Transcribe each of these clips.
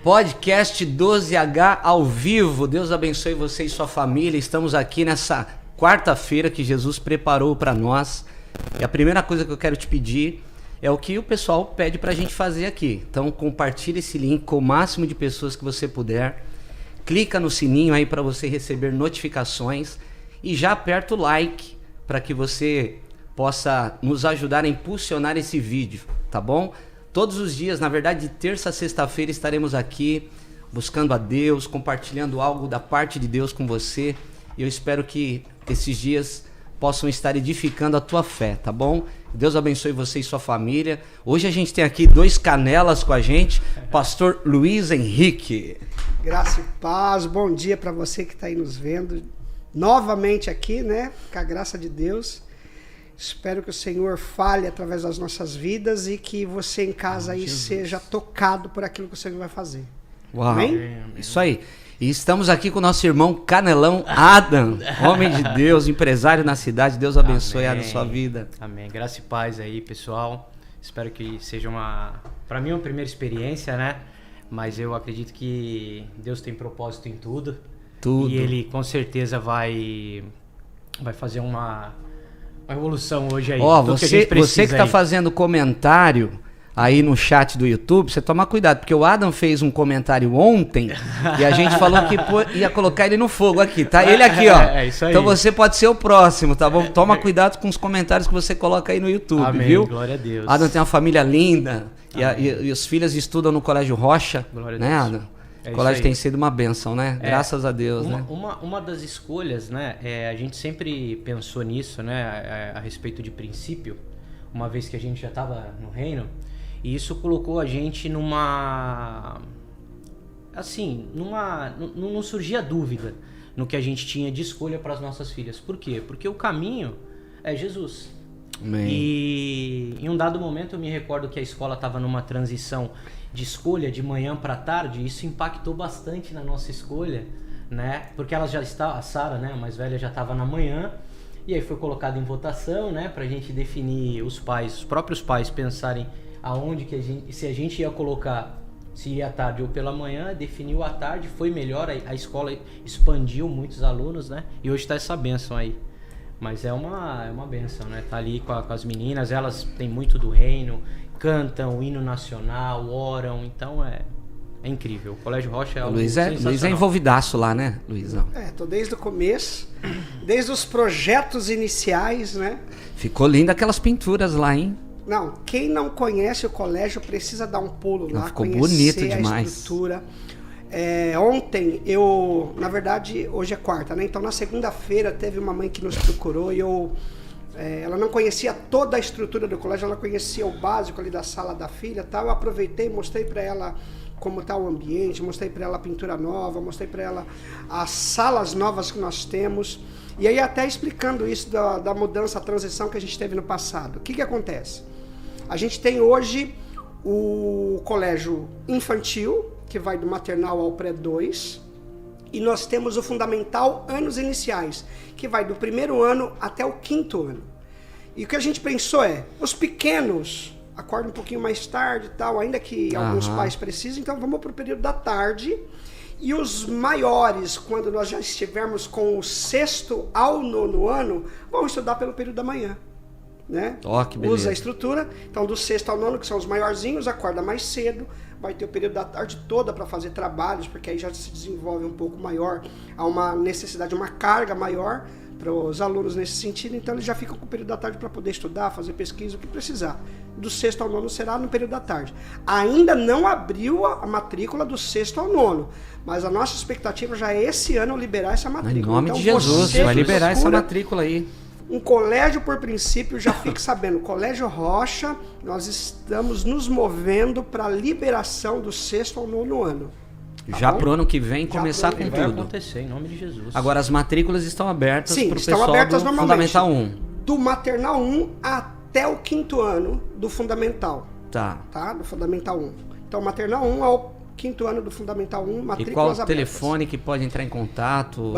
Podcast 12H ao vivo. Deus abençoe você e sua família. Estamos aqui nessa quarta-feira que Jesus preparou para nós. E a primeira coisa que eu quero te pedir é o que o pessoal pede pra gente fazer aqui. Então compartilhe esse link com o máximo de pessoas que você puder. Clica no sininho aí para você receber notificações. E já aperta o like para que você possa nos ajudar a impulsionar esse vídeo, tá bom? Todos os dias, na verdade, de terça a sexta-feira estaremos aqui buscando a Deus, compartilhando algo da parte de Deus com você. E eu espero que esses dias possam estar edificando a tua fé, tá bom? Deus abençoe você e sua família. Hoje a gente tem aqui dois canelas com a gente, pastor Luiz Henrique. Graça e paz, bom dia para você que está aí nos vendo novamente aqui, né? Com a graça de Deus. Espero que o Senhor fale através das nossas vidas e que você em casa aí seja tocado por aquilo que o Senhor vai fazer. Uau, Amém? Isso aí. E estamos aqui com o nosso irmão Canelão Adam, homem de Deus, empresário na cidade. Deus abençoe a sua vida. Amém. Graça e paz aí, pessoal. Espero que seja para mim, uma primeira experiência, né? Mas eu acredito que Deus tem propósito em tudo. Tudo. E Ele com certeza vai fazer uma evolução hoje aí. Ó, você que está fazendo comentário aí no chat do YouTube, você toma cuidado, porque o Adam fez um comentário ontem e a gente falou que ia colocar ele no fogo aqui, tá? Ele aqui, ó. É isso aí. Então você pode ser o próximo, tá bom? Toma cuidado com os comentários que você coloca aí no YouTube, Amém, viu? glória a Deus. Adam tem uma família linda e os filhos estudam no Colégio Rocha, glória a né, Deus. Adam? O colégio tem sido uma bênção, né? Graças a Deus, né? Uma das escolhas, né? A gente sempre pensou nisso, né? A respeito de princípio, uma vez que a gente já estava no reino, e isso colocou a gente numa... Assim, não surgia dúvida no que a gente tinha de escolha para as nossas filhas. Por quê? Porque o caminho é Jesus. Amém. E em um dado momento eu me recordo que a escola estava numa transição de escolha de manhã para tarde, e isso impactou bastante na nossa escolha, né? Porque ela já está, a Sara, né, a mais velha, já estava na manhã, e aí foi colocado em votação, né, pra gente definir os próprios pais pensarem aonde que se a gente ia colocar, se ia à tarde ou pela manhã, definiu à tarde, foi melhor, a escola expandiu muitos alunos, né? E hoje está essa bênção aí. Mas é uma bênção, né? Tá ali com as meninas, elas têm muito do reino, cantam o hino nacional, oram, então é incrível. O Colégio Rocha é algo Luiz sensacional. é envolvidaço lá, né, Luizão? Tô desde o começo, desde os projetos iniciais, né? Ficou linda aquelas pinturas lá, hein? Não, quem não conhece o colégio precisa dar um pulo lá, ficou conhecer bonito a demais. estrutura. Ontem, na verdade, hoje é quarta, né? Então na segunda-feira teve uma mãe que nos procurou e ela não conhecia toda a estrutura do colégio, ela conhecia o básico ali da sala da filha, tal. Eu aproveitei, mostrei para ela como está o ambiente, mostrei para ela a pintura nova, mostrei para ela as salas novas que nós temos. E aí até explicando isso da mudança, a transição que a gente teve no passado. O que acontece? A gente tem hoje o colégio infantil, que vai do maternal ao pré-2, e nós temos o fundamental anos iniciais, que vai do primeiro ano até o quinto ano. E o que a gente pensou os pequenos acordam um pouquinho mais tarde e tal, ainda que alguns pais precisem, então vamos para o período da tarde. E os maiores, quando nós já estivermos com o sexto ao nono ano, vão estudar pelo período da manhã. Né? Que beleza. Usa a estrutura, então do sexto ao nono, que são os maiorzinhos, acorda mais cedo, vai ter o período da tarde toda para fazer trabalhos, porque aí já se desenvolve um pouco maior, há uma necessidade, uma carga maior para os alunos nesse sentido, então eles já ficam com o período da tarde para poder estudar, fazer pesquisa, o que precisar. Do sexto ao nono será no período da tarde. Ainda não abriu a matrícula do sexto ao nono, mas a nossa expectativa já é esse ano liberar essa matrícula. Em nome então, de Jesus, vai liberar essa matrícula aí. Um colégio por princípio, já fique sabendo, Colégio Rocha, nós estamos nos movendo para a liberação do sexto ao nono ano. Tá já bom? pro ano que vem começar com vai tudo. acontecer, em nome de Jesus. Agora as matrículas estão abertas para o estão pessoal abertas do normalmente. Fundamental 1. Do Maternal 1 até o quinto ano do Fundamental. Tá. Do Fundamental 1. Então, Maternal 1 ao quinto ano do Fundamental 1, matrículas abertas. E qual abertas. Telefone que pode entrar em contato?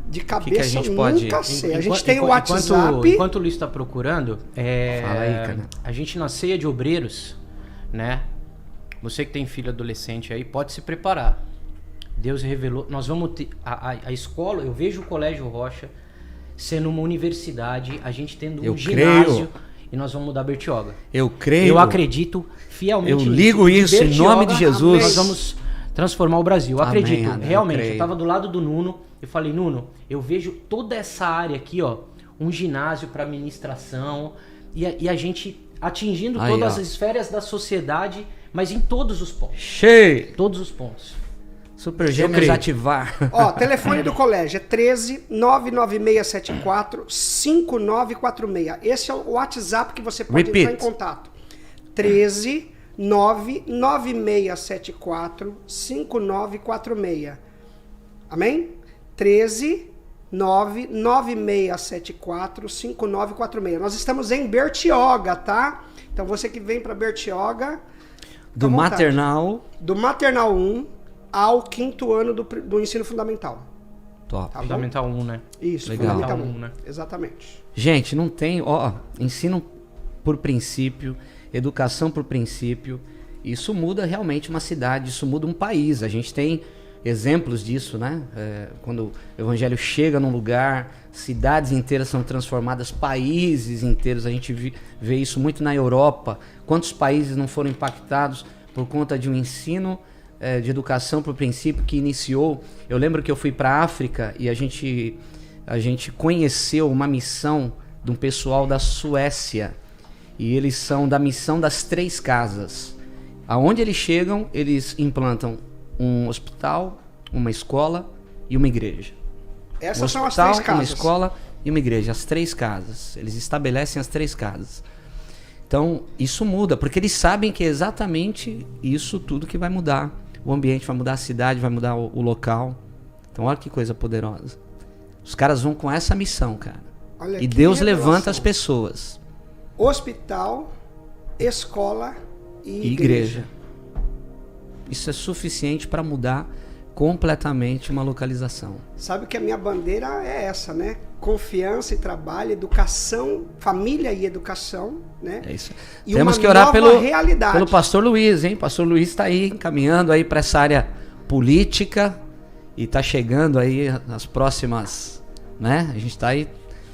De cabeça, que a gente eu pode... nunca sei. A gente tem o WhatsApp. Enquanto o Luiz está procurando, Fala aí, cara. a gente na ceia de obreiros, né? Você que tem filho adolescente aí, pode se preparar. Deus revelou, nós vamos ter a escola, eu vejo o Colégio Rocha sendo uma universidade, a gente tendo um ginásio, e nós vamos mudar Bertioga. Eu creio. Eu acredito fielmente Eu nisso. ligo isso em nome de Jesus. Nós vamos transformar o Brasil. Eu Amém, acredito, amém, realmente. eu Eu estava do lado do Nuno, eu falei, Nuno, eu vejo toda essa área aqui, ó, um ginásio para ministração, e a gente atingindo aí, todas ó, as esferas da sociedade, mas em todos os pontos. Cheio. Todos os pontos. Super Gêmeos ativar. Ó, telefone do colégio é 13 99674 5946. Esse é o WhatsApp que você pode entrar em contato. 13 99674 5946. Amém? 13 99674 5946. Nós estamos em Bertioga, tá? Então você que vem para Bertioga, Do maternal. do maternal 1 ao 5º ano do ensino fundamental. Top. Tá bom? Fundamental 1, né? Isso, Legal. fundamental 1, Né? exatamente. Gente, não tem, ó, ensino por princípio, educação por princípio. Isso muda realmente uma cidade, isso muda um país. A gente tem exemplos disso, né? Quando o evangelho chega num lugar, cidades inteiras são transformadas, países inteiros. A gente vê isso muito na Europa. Quantos países não foram impactados por conta de um ensino de educação por princípio que iniciou? Eu lembro que eu fui para a África e a gente conheceu uma missão de um pessoal da Suécia, e eles são da missão das 3 casas. Aonde eles chegam, eles implantam um hospital, uma escola e uma igreja. Essas Um são as hospital, 3 casas. uma escola e uma igreja, as 3 casas. Eles estabelecem as 3 casas. Então, isso muda, porque eles sabem que é exatamente isso tudo que vai mudar. O ambiente vai mudar, a cidade vai mudar, o local. Então, olha que coisa poderosa. Os caras vão com essa missão, cara. Olha E que Deus revelação. levanta as pessoas. Hospital, escola e Igreja. Isso é suficiente para mudar completamente uma localização. Sabe que a minha bandeira é essa, né? Confiança e trabalho, educação, família e educação, né? É isso. E Temos uma que orar nova realidade. pelo pastor Luiz, hein? Pastor Luiz está aí encaminhando aí para essa área política e está chegando aí nas próximas, né? A gente está aí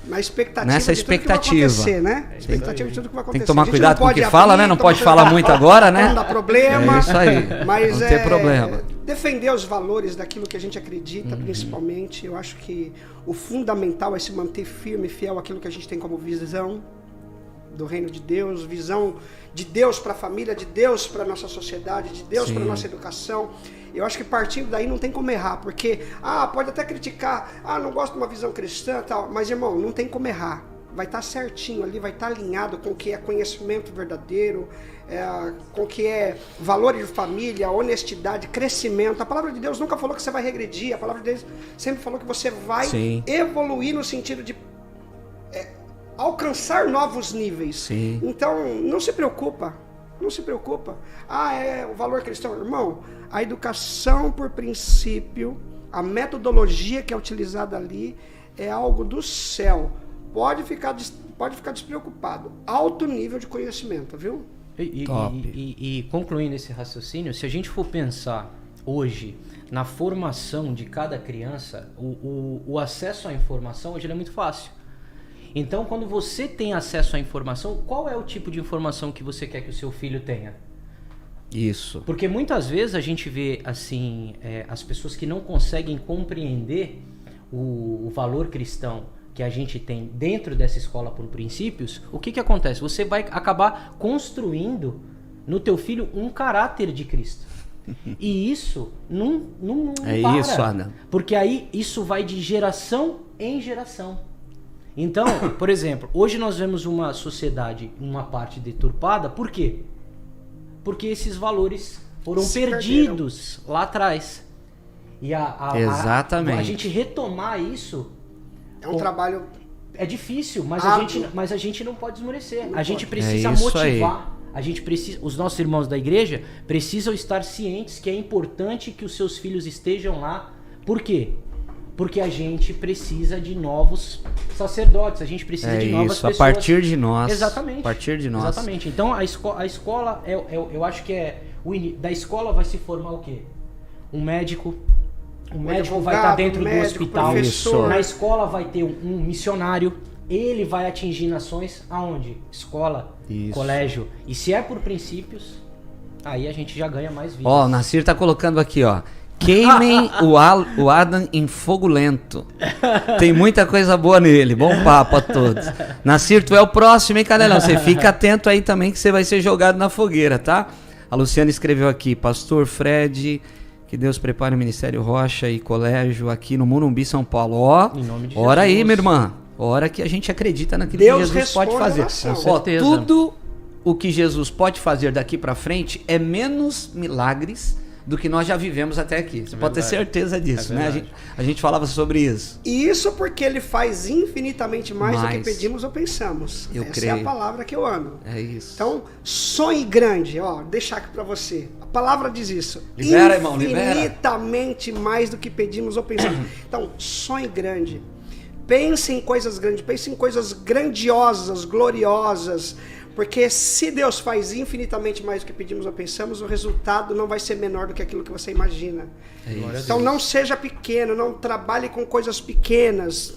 Na expectativa nessa de tudo que vai expectativa. acontecer, né? Expectativa de tudo que vai acontecer. Tem que tomar A gente cuidado não com o que pode fala, abrir, né? Não tomar pode falar cuidado muito agora, né? Não dá problema. É isso aí. Mas não tem problema. Defender os valores daquilo que a gente acredita, principalmente. Eu acho que o fundamental é se manter firme e fiel àquilo que a gente tem como visão do reino de Deus, visão de Deus para a família, de Deus para a nossa sociedade, de Deus para a nossa educação. Eu acho que partindo daí não tem como errar, porque pode até criticar, não gosto de uma visão cristã, tal, mas irmão, não tem como errar. Vai estar certinho ali, vai estar alinhado com o que é conhecimento verdadeiro, com o que é valores de família, honestidade, crescimento. A palavra de Deus nunca falou que você vai regredir, a palavra de Deus sempre falou que você vai evoluir no sentido de alcançar novos níveis. Sim. Então, não se preocupa. Não se preocupa. É o valor cristão. Irmão, a educação por princípio, a metodologia que é utilizada ali é algo do céu. Pode ficar despreocupado. Alto nível de conhecimento, viu? E concluindo esse raciocínio, se a gente for pensar hoje na formação de cada criança, o acesso à informação hoje é muito fácil. Então, quando você tem acesso à informação, qual é o tipo de informação que você quer que o seu filho tenha? Isso. Porque muitas vezes a gente vê assim, as pessoas que não conseguem compreender o valor cristão que a gente tem dentro dessa escola por princípios. O que acontece? Você vai acabar construindo no teu filho um caráter de Cristo. E isso não para. Isso, Adam. Porque aí isso vai de geração em geração. Então, por exemplo, hoje nós vemos uma sociedade, uma parte deturpada. Por quê? Porque esses valores foram perdidos lá atrás. E Exatamente. a gente retomar isso é um trabalho... É difícil, mas a gente não pode esmorecer. A gente precisa motivar. A gente precisa, os nossos irmãos da igreja precisam estar cientes que é importante que os seus filhos estejam lá. Por quê? Porque a gente precisa de novos sacerdotes, a gente precisa de novas pessoas. A partir de nós. Exatamente. A partir de nós. Exatamente. Então a escola, eu acho que da escola vai se formar o quê? Um médico. O médico vai estar dentro do hospital. Professor. Na escola vai ter um missionário. Ele vai atingir nações aonde? Escola, colégio. E se é por princípios, aí a gente já ganha mais vida. Ó, o Nassir tá colocando aqui, ó. Queimem o Adam em fogo lento. Tem muita coisa boa nele. Bom papo a todos. Nassir, tu é o próximo, hein, Canelão? Você fica atento aí também que você vai ser jogado na fogueira, tá? A Luciana escreveu aqui, Pastor Fred, que Deus prepare o Ministério Rocha e Colégio aqui no Morumbi, São Paulo. Ó, em nome de ora Jesus. aí, minha irmã. Ora que a gente acredita naquilo Deus que Jesus pode responde a fazer. oração. Ó, Com certeza. tudo o que Jesus pode fazer daqui pra frente é menos milagres do que nós já vivemos até aqui. Você pode ter certeza disso, né? A gente falava sobre isso. E isso porque ele faz infinitamente mais do que pedimos ou pensamos. Eu Essa creio. é a palavra que eu amo. É isso. Então, sonhe grande, ó, deixar aqui pra você. A palavra diz isso. Libera, irmão, libera. Infinitamente mais do que pedimos ou pensamos. Então, sonhe grande. Pense em coisas grandes, pense em coisas grandiosas, gloriosas. Porque se Deus faz infinitamente mais do que pedimos ou pensamos, o resultado não vai ser menor do que aquilo que você imagina. Então não seja pequeno, não trabalhe com coisas pequenas.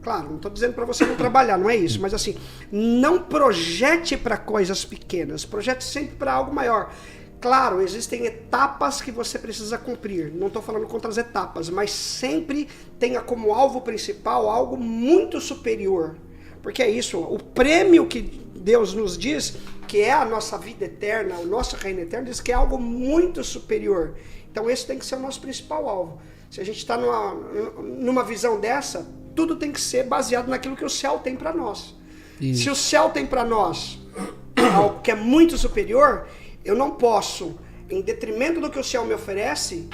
Claro, não estou dizendo para você não trabalhar, não é isso. Mas assim, não projete para coisas pequenas, projete sempre para algo maior. Claro, existem etapas que você precisa cumprir. Não estou falando contra as etapas, mas sempre tenha como alvo principal algo muito superior. Porque é isso, o prêmio que Deus nos diz, que é a nossa vida eterna, o nosso reino eterno, diz que é algo muito superior. Então esse tem que ser o nosso principal alvo. Se a gente está numa visão dessa, tudo tem que ser baseado naquilo que o céu tem para nós. Isso. Se o céu tem para nós algo que é muito superior, eu não posso, em detrimento do que o céu me oferece,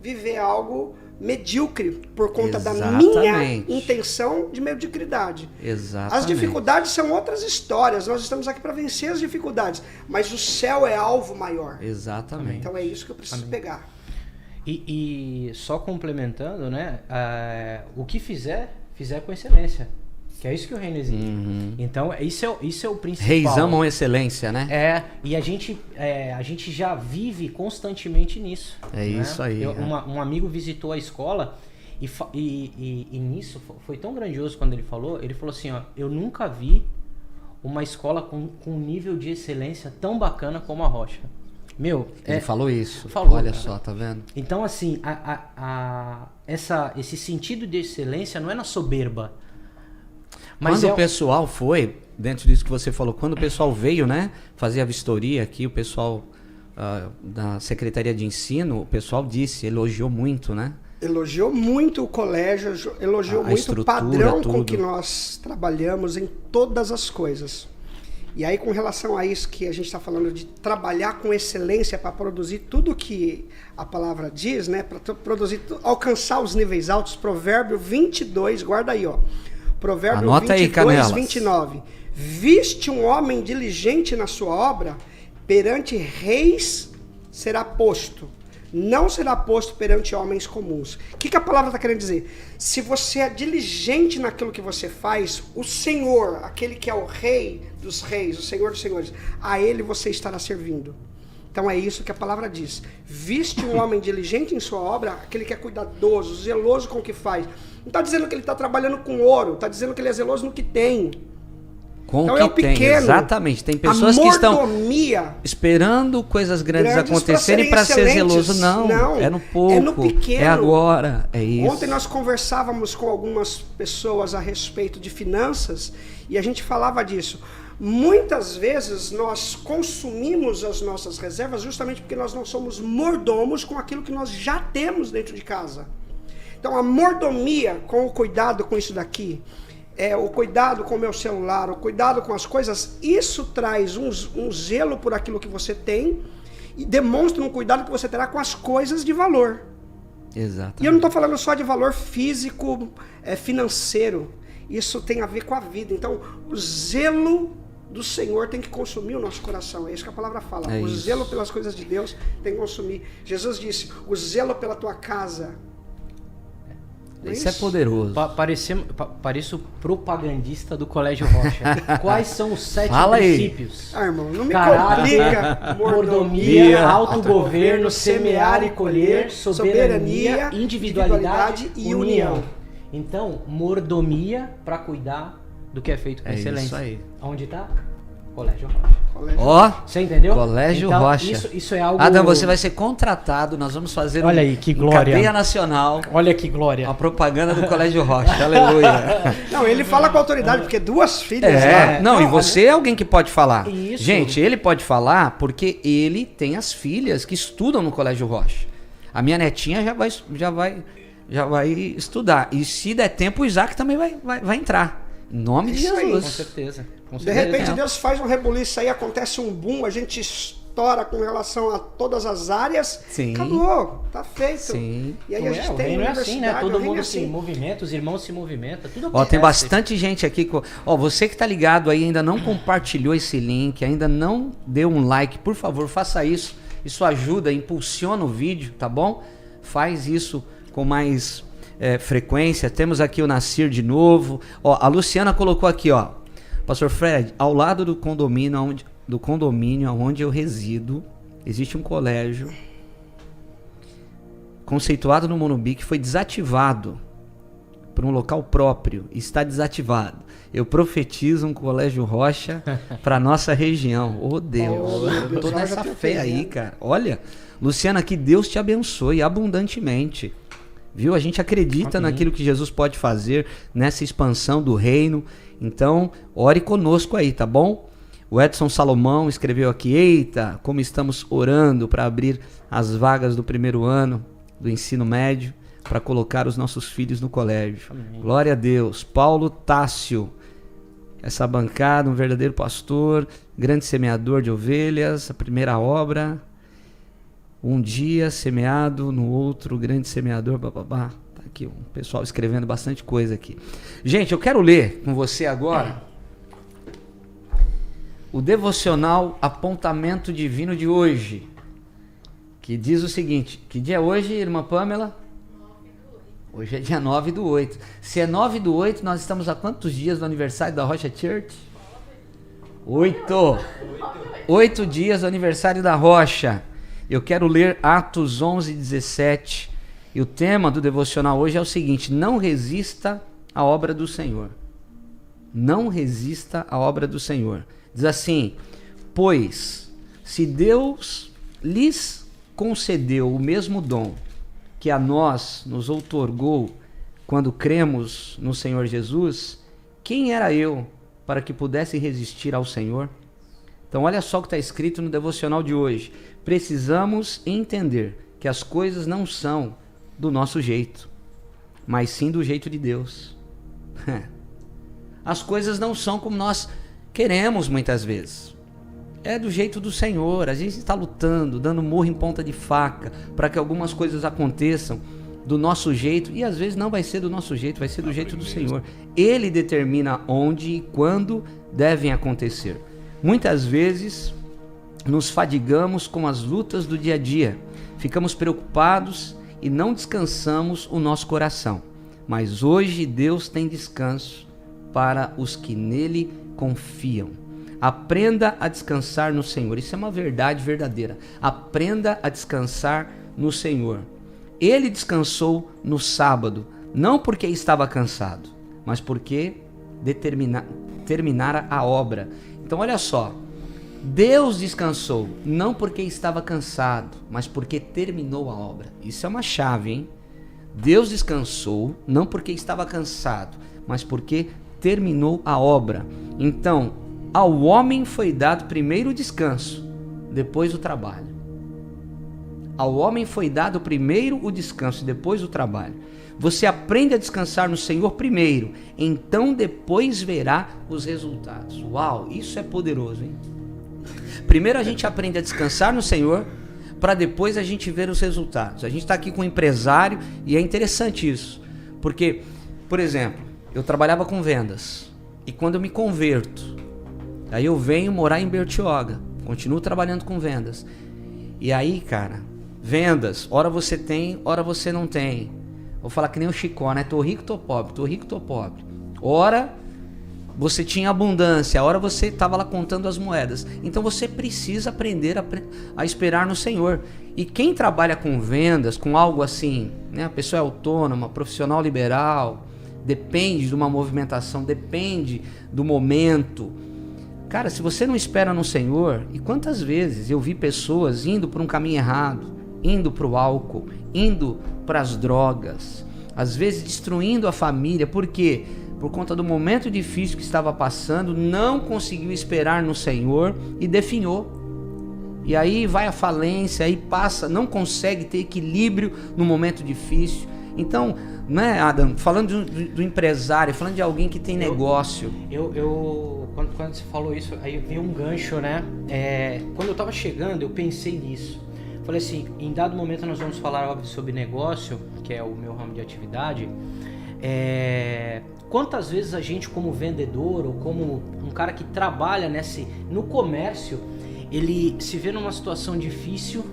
viver algo medíocre por conta da minha intenção de mediocridade. Exatamente. As dificuldades são outras histórias, nós estamos aqui para vencer as dificuldades, mas o céu é alvo maior. Exatamente. Então é isso que eu preciso pegar. E só complementando, né, o que fizer com excelência. Que é isso que o reino exige. Então, isso é o principal. Reis amam excelência, né? E a gente já vive constantemente nisso. É isso aí. Um amigo visitou a escola e nisso foi tão grandioso quando ele falou assim, ó, eu nunca vi uma escola com um nível de excelência tão bacana como a Rocha. Meu, ele falou isso. Olha só, tá vendo? Então, assim, esse sentido de excelência não é na soberba. Mas quando o pessoal foi, dentro disso que você falou, quando o pessoal veio, né, fazer a vistoria aqui, o pessoal da Secretaria de Ensino, o pessoal elogiou muito, né? Elogiou muito o colégio, elogiou muito o padrão com que nós trabalhamos em todas as coisas. E aí, com relação a isso que a gente está falando de trabalhar com excelência para produzir tudo que a palavra diz, né, para produzir, alcançar os níveis altos, Provérbio 22, guarda aí, ó. Provérbio anota 22, 29. Viste um homem diligente na sua obra, perante reis será posto. Não será posto perante homens comuns. O que a palavra está querendo dizer? Se você é diligente naquilo que você faz, o Senhor, aquele que é o rei dos reis, o Senhor dos senhores, a ele você estará servindo. Então é isso que a palavra diz. Viste um homem diligente em sua obra, aquele que é cuidadoso, zeloso com o que faz. Não está dizendo que ele está trabalhando com ouro, está dizendo que ele é zeloso no que tem. Com então o que é o pequeno. Tem, exatamente. Tem pessoas que estão esperando coisas grandes acontecerem para ser zeloso. Não, é no pouco, é no pequeno. É agora, é isso. Ontem nós conversávamos com algumas pessoas a respeito de finanças e a gente falava disso. Muitas vezes nós consumimos as nossas reservas justamente porque nós não somos mordomos com aquilo que nós já temos dentro de casa. Então a mordomia com o cuidado com isso daqui, o cuidado com o meu celular, o cuidado com as coisas, isso traz um zelo por aquilo que você tem e demonstra um cuidado que você terá com as coisas de valor. Exatamente. E eu não estou falando só de valor físico, financeiro. Isso tem a ver com a vida. Então o zelo do Senhor tem que consumir o nosso coração. É isso que a palavra fala. O zelo pelas coisas de Deus tem que consumir. Jesus disse, o zelo pela tua casa Isso é poderoso. Pareço propagandista do Colégio Rocha. Quais são os 7 Fala princípios? Irmão, não me Caráter, complica. mordomia, autogoverno, semear e colher, soberania, individualidade e união. Então, mordomia para cuidar do que é feito com excelência. Isso aí. Onde tá? Colégio Rocha. Ó, você entendeu? Colégio então, Rocha. Isso é algo... Adam, você vai ser contratado, nós vamos fazer Olha aí, que glória. Cadeia Nacional. Olha que glória. A propaganda do Colégio Rocha, aleluia. Não, ele fala com autoridade, porque 2 filhas... Não, e você é alguém que pode falar. Isso. Gente, ele pode falar porque ele tem as filhas que estudam no Colégio Rocha. A minha netinha já vai estudar. E se der tempo, o Isaac também vai entrar. Em nome de Isso aí. Jesus. Com certeza. De repente Deus faz um rebuliço aí, acontece um boom, a gente estoura com relação a todas as áreas. Sim. Acabou, tá feito. Sim. E aí a gente tem o reino é assim, né? Todo mundo se assim. movimenta, os irmãos se movimentam, tudo Ó, tem acontece. bastante gente aqui. Ó, você que tá ligado aí, ainda não compartilhou esse link, ainda não deu um like, por favor, faça isso. Isso ajuda, impulsiona o vídeo, tá bom? Faz isso com mais frequência. Temos aqui o Nasir de novo. Ó, a Luciana colocou aqui, ó. Pastor Fred, ao lado do condomínio onde eu resido, existe um colégio conceituado no Morumbi que foi desativado por um local próprio. Está desativado. Eu profetizo um Colégio Rocha para nossa região. Oh, Deus. Eu tô nessa fé aí, cara. Olha, Luciana, que Deus te abençoe abundantemente. Viu? A gente acredita naquilo que Jesus pode fazer nessa expansão do reino. Então, ore conosco aí, tá bom? O Edson Salomão escreveu aqui: eita, como estamos orando para abrir as vagas do primeiro ano do ensino médio, para colocar os nossos filhos no colégio. Amém. Glória a Deus. Paulo Tássio, essa bancada, um verdadeiro pastor, grande semeador de ovelhas, a primeira obra, um dia semeado, no outro grande semeador, bababá. Tá aqui um pessoal escrevendo bastante coisa aqui. Gente, eu quero ler com você agora o devocional Apontamento Divino de hoje, que diz o seguinte: que dia é hoje, irmã Pamela? Hoje é dia 9/8. Se é 9/8, nós estamos há quantos dias do aniversário da Rocha Church? 8 dias do aniversário da Rocha. Eu quero ler Atos 11:17. E o tema do devocional hoje é o seguinte: não resista à obra do Senhor. Não resista à obra do Senhor. Diz assim: pois se Deus lhes concedeu o mesmo dom que a nós nos outorgou quando cremos no Senhor Jesus, quem era eu para que pudesse resistir ao Senhor? Então olha só o que está escrito no devocional de hoje. Precisamos entender que as coisas não são do nosso jeito, mas sim do jeito de Deus. As coisas não são como nós queremos muitas vezes. É do jeito do Senhor. A gente está lutando, dando murro em ponta de faca para que algumas coisas aconteçam do nosso jeito, e às vezes não vai ser do nosso jeito, vai ser do jeito do Senhor. Ele determina onde e quando devem acontecer. Muitas vezes nos fadigamos com as lutas do dia a dia, ficamos preocupados e não descansamos o nosso coração. Mas hoje Deus tem descanso para os que nele confiam. Aprenda a descansar no Senhor. Isso é uma verdade verdadeira. Aprenda a descansar no Senhor. Ele descansou no sábado, não porque estava cansado, mas porque terminara a obra. Então olha só, Deus descansou, não porque estava cansado, mas porque terminou a obra. Isso é uma chave, hein? Deus descansou, não porque estava cansado, mas porque terminou a obra. Então, ao homem foi dado primeiro o descanso, depois o trabalho. Ao homem foi dado primeiro o descanso e depois o trabalho. Você aprende a descansar no Senhor primeiro, então depois verá os resultados. Uau, isso é poderoso, hein? Primeiro a gente aprende a descansar no Senhor, para depois a gente ver os resultados. A gente está aqui com um empresário e é interessante isso, porque, por exemplo, eu trabalhava com vendas e quando eu me converto, aí eu venho morar em Bertioga, continuo trabalhando com vendas. E aí, cara, vendas, ora você tem, ora você não tem. Vou falar que nem o Chicó, né? Tô rico, tô pobre, tô rico, tô pobre. Ora, você tinha abundância, ora você estava lá contando as moedas. Então você precisa aprender a esperar no Senhor. E quem trabalha com vendas, com algo assim, né? A pessoa é autônoma, profissional liberal, depende de uma movimentação, depende do momento. Cara, se você não espera no Senhor, e quantas vezes eu vi pessoas indo por um caminho errado, indo para o álcool, indo para as drogas, às vezes destruindo a família, por quê? Por conta do momento difícil que estava passando, não conseguiu esperar no Senhor e definhou. E aí vai a falência, aí passa, não consegue ter equilíbrio no momento difícil. Então, né, Adam, falando do empresário, falando de alguém que tem negócio. Quando você falou isso, aí veio um gancho, né? Quando eu tava chegando, eu pensei nisso. Falei assim, em dado momento nós vamos falar, óbvio, sobre negócio, que é o meu ramo de atividade. Quantas vezes a gente, como vendedor ou como um cara que trabalha no comércio, ele se vê numa situação difícil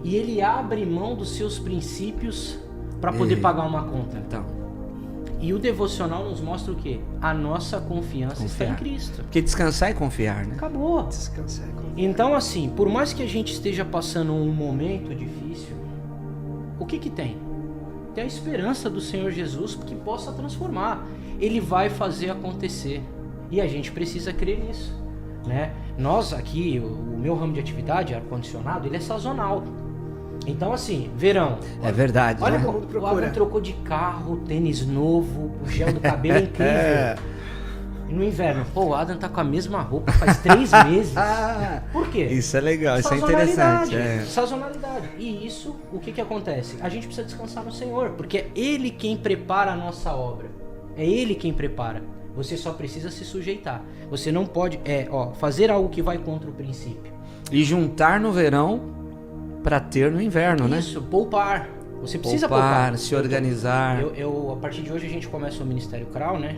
e ele abre mão dos seus princípios para poder pagar uma conta. Então. E o devocional nos mostra o quê? A nossa confiança está em Cristo. Porque descansar e confiar, né? Acabou. Descansar e confiar. Então, assim, por mais que a gente esteja passando um momento difícil, o que tem? Tem a esperança do Senhor Jesus que possa transformar. Ele vai fazer acontecer. E a gente precisa crer nisso, né? Nós aqui, o meu ramo de atividade, ar-condicionado, ele é sazonal. Então, assim, verão. É verdade. Olha né? como o Adam trocou de carro, tênis novo, o gel do cabelo é incrível. E no inverno, o Adam tá com a mesma roupa faz 3 meses. Por quê? Isso é legal, isso é interessante. Sazonalidade. E isso, o que acontece? A gente precisa descansar no Senhor, porque é Ele quem prepara a nossa obra. É Ele quem prepara. Você só precisa se sujeitar. Você não pode fazer algo que vai contra o princípio. E juntar no verão para ter no inverno, né? Isso, poupar. Você precisa poupar. Se organizar. A partir de hoje a gente começa o Ministério CRAU, né?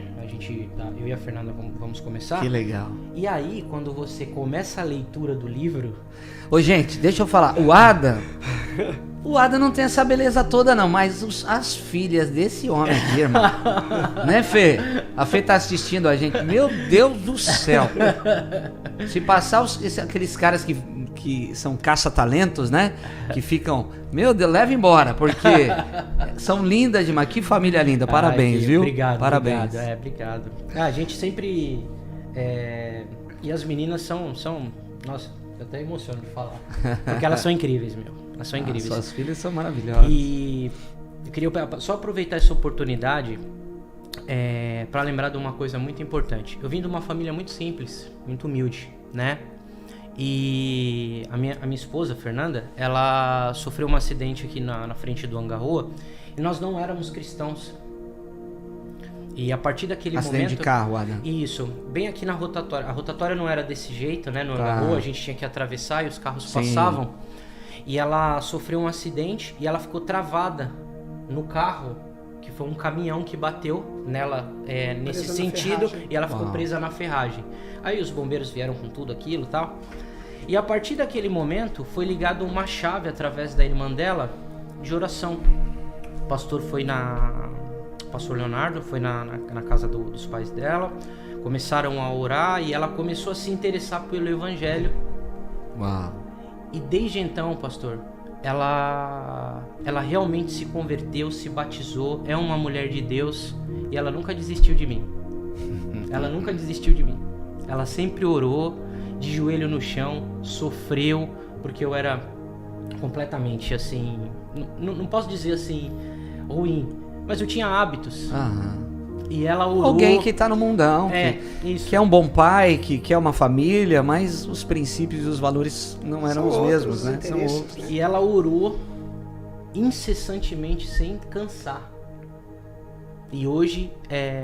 Eu e a Fernanda vamos começar. Que legal. E aí, quando você começa a leitura do livro... Ô, gente, deixa eu falar. O Adam não tem essa beleza toda, não. Mas as filhas desse homem aqui, irmão. Né, Fê? A Fê tá assistindo a gente. Meu Deus do céu. Se passar aqueles caras que são caça-talentos, né? Que ficam... Meu Deus, leva embora. Porque são lindas demais. Que família linda. Parabéns, viu? Obrigado. Parabéns. Obrigado. A gente sempre... E as meninas são... Nossa, eu até emociono de falar. Porque elas são incríveis, meu. Elas são incríveis. Suas filhas são maravilhosas. E eu queria só aproveitar essa oportunidade para lembrar de uma coisa muito importante. Eu vim de uma família muito simples, muito humilde, né? E a minha esposa, Fernanda, ela sofreu um acidente aqui na frente do Angarroa e nós não éramos cristãos. E a partir daquele momento... Acidente de carro, Adam. Isso, bem aqui na rotatória. A rotatória não era desse jeito, né? No Angarroa a gente tinha que atravessar e os carros passavam. E ela sofreu um acidente e ela ficou travada no carro, que foi um caminhão que bateu nela nesse sentido, e ela ficou presa na ferragem. Aí os bombeiros vieram com tudo aquilo e tal. E a partir daquele momento foi ligado uma chave através da irmã dela de oração. O pastor pastor Leonardo foi na casa dos pais dela, começaram a orar e ela começou a se interessar pelo evangelho. Uau. E desde então, pastor, ela realmente se converteu, se batizou, é uma mulher de Deus e ela nunca desistiu de mim. Ela nunca desistiu de mim. Ela sempre orou, de joelho no chão, sofreu, porque eu era completamente assim, não posso dizer assim, ruim, mas eu tinha hábitos. E ela orou. Alguém que tá no mundão, que é um bom pai, que é uma família, mas os princípios e os valores não eram os mesmos, né? São outros. E ela orou incessantemente, sem cansar. E hoje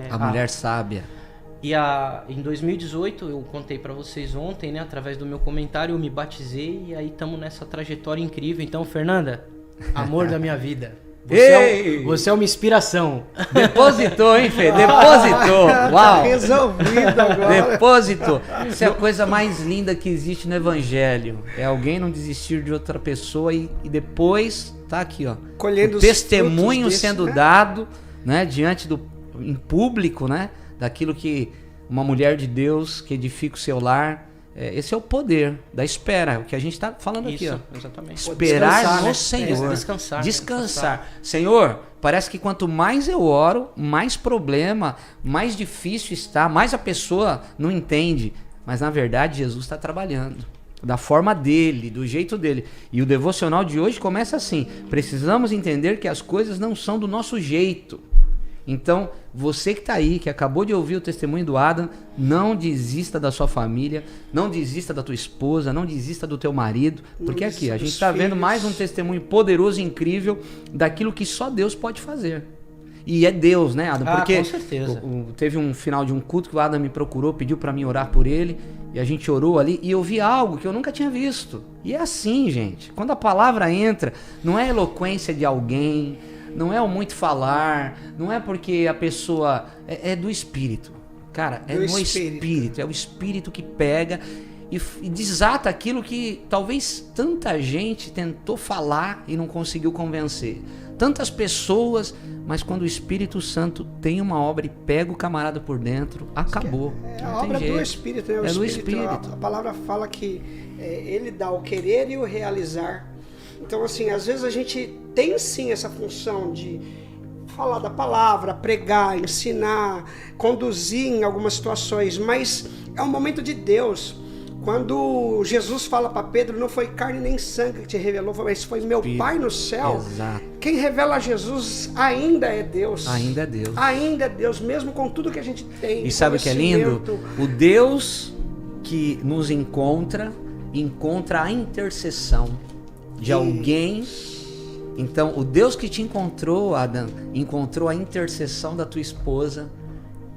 a mulher sábia. E em 2018, eu contei pra vocês ontem, né? Através do meu comentário, eu me batizei e aí estamos nessa trajetória incrível. Então, Fernanda, amor da minha vida, Você é uma inspiração. Depositou, hein, Fê? Depositou. Uau. Tá resolvido agora. Depositou. Isso é a coisa mais linda que existe no Evangelho. É alguém não desistir de outra pessoa e depois tá aqui, ó. Colhendo o os testemunho frutos sendo disso, né? dado, né, diante do em público, né, daquilo que uma mulher de Deus que edifica o seu lar. Esse é o poder da espera, o que a gente está falando aqui, ó. Exatamente. Esperar Descansar, no né? Senhor. Descansar. Senhor, parece que quanto mais eu oro, mais problema, mais difícil está, mais a pessoa não entende. Mas na verdade Jesus está trabalhando da forma dele, do jeito dele. E o devocional de hoje começa assim: precisamos entender que as coisas não são do nosso jeito. Então, você que está aí, que acabou de ouvir o testemunho do Adam, não desista da sua família, não desista da tua esposa, não desista do teu marido, porque aqui a gente está vendo mais um testemunho poderoso e incrível daquilo que só Deus pode fazer. E é Deus, né, Adam? Porque com certeza. Teve um final de um culto que o Adam me procurou, pediu para mim orar por ele, e a gente orou ali, e eu vi algo que eu nunca tinha visto. E é assim, gente, quando a palavra entra, não é eloquência de alguém, não é o muito falar, não é porque a pessoa... É do Espírito. Cara, é no Espírito. É o Espírito que pega e desata aquilo que talvez tanta gente tentou falar e não conseguiu convencer. Tantas pessoas, mas quando o Espírito Santo tem uma obra e pega o camarada por dentro, acabou. É a obra do Espírito, né? Do Espírito. A palavra fala que ele dá o querer e o realizar. Então, assim, às vezes a gente tem sim essa função de falar da palavra, pregar, ensinar, conduzir em algumas situações, mas é um momento de Deus. Quando Jesus fala para Pedro, não foi carne nem sangue que te revelou, mas foi meu Pai no céu. Exato. Quem revela Jesus ainda é Deus. Ainda é Deus. Ainda é Deus, mesmo com tudo que a gente tem. E sabe o que é lindo? O Deus que nos encontra a intercessão de alguém. Então, o Deus que te encontrou, Adam, encontrou a intercessão da tua esposa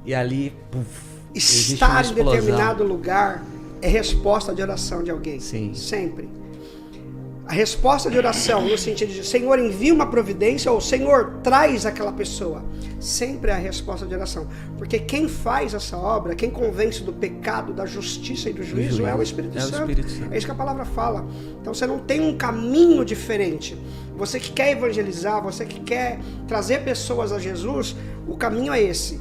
e ali, estar em determinado lugar é resposta de oração de alguém. Sim. Sempre. A resposta de oração no sentido de Senhor, envia uma providência ou Senhor, traz aquela pessoa. Sempre é a resposta de oração. Porque quem faz essa obra, quem convence do pecado, da justiça e do juízo é o Espírito Santo. É isso que a palavra fala. Então você não tem um caminho diferente. Você que quer evangelizar, você que quer trazer pessoas a Jesus, o caminho é esse.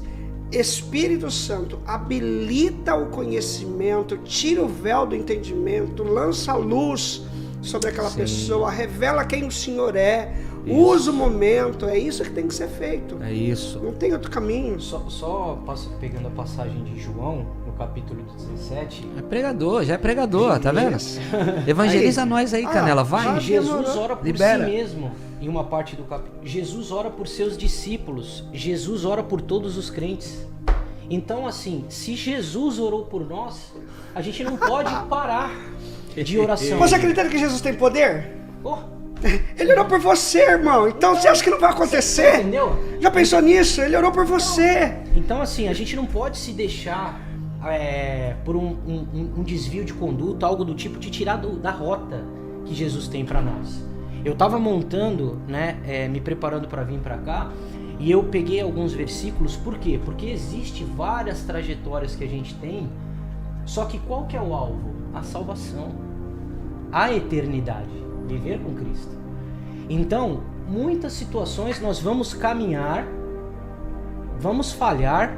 Espírito Santo habilita o conhecimento, tira o véu do entendimento, lança luz sobre aquela pessoa, revela quem o Senhor é, usa o momento, é isso que tem que ser feito. É isso. Não tem outro caminho. Só pegando a passagem de João, no capítulo 17. Já é pregador, tá vendo? Evangeliza nós aí, Canela, vai. Jesus ora por si mesmo. Em uma parte do capítulo, Jesus ora por seus discípulos, Jesus ora por todos os crentes. Então, assim, se Jesus orou por nós, a gente não pode parar de oração. Você acredita que Jesus tem poder? Oh. Ele orou por você, irmão. Então você acha que não vai acontecer? Entendeu? Já pensou nisso? Ele orou por você. Então, assim, a gente não pode se deixar por um desvio de conduta, algo do tipo, de tirar da rota que Jesus tem para nós. Eu estava montando, né, me preparando para vir para cá, e eu peguei alguns versículos. Por quê? Porque existe várias trajetórias que a gente tem, só que qual que é o alvo? A salvação, a eternidade, viver com Cristo. Então, muitas situações nós vamos caminhar, vamos falhar,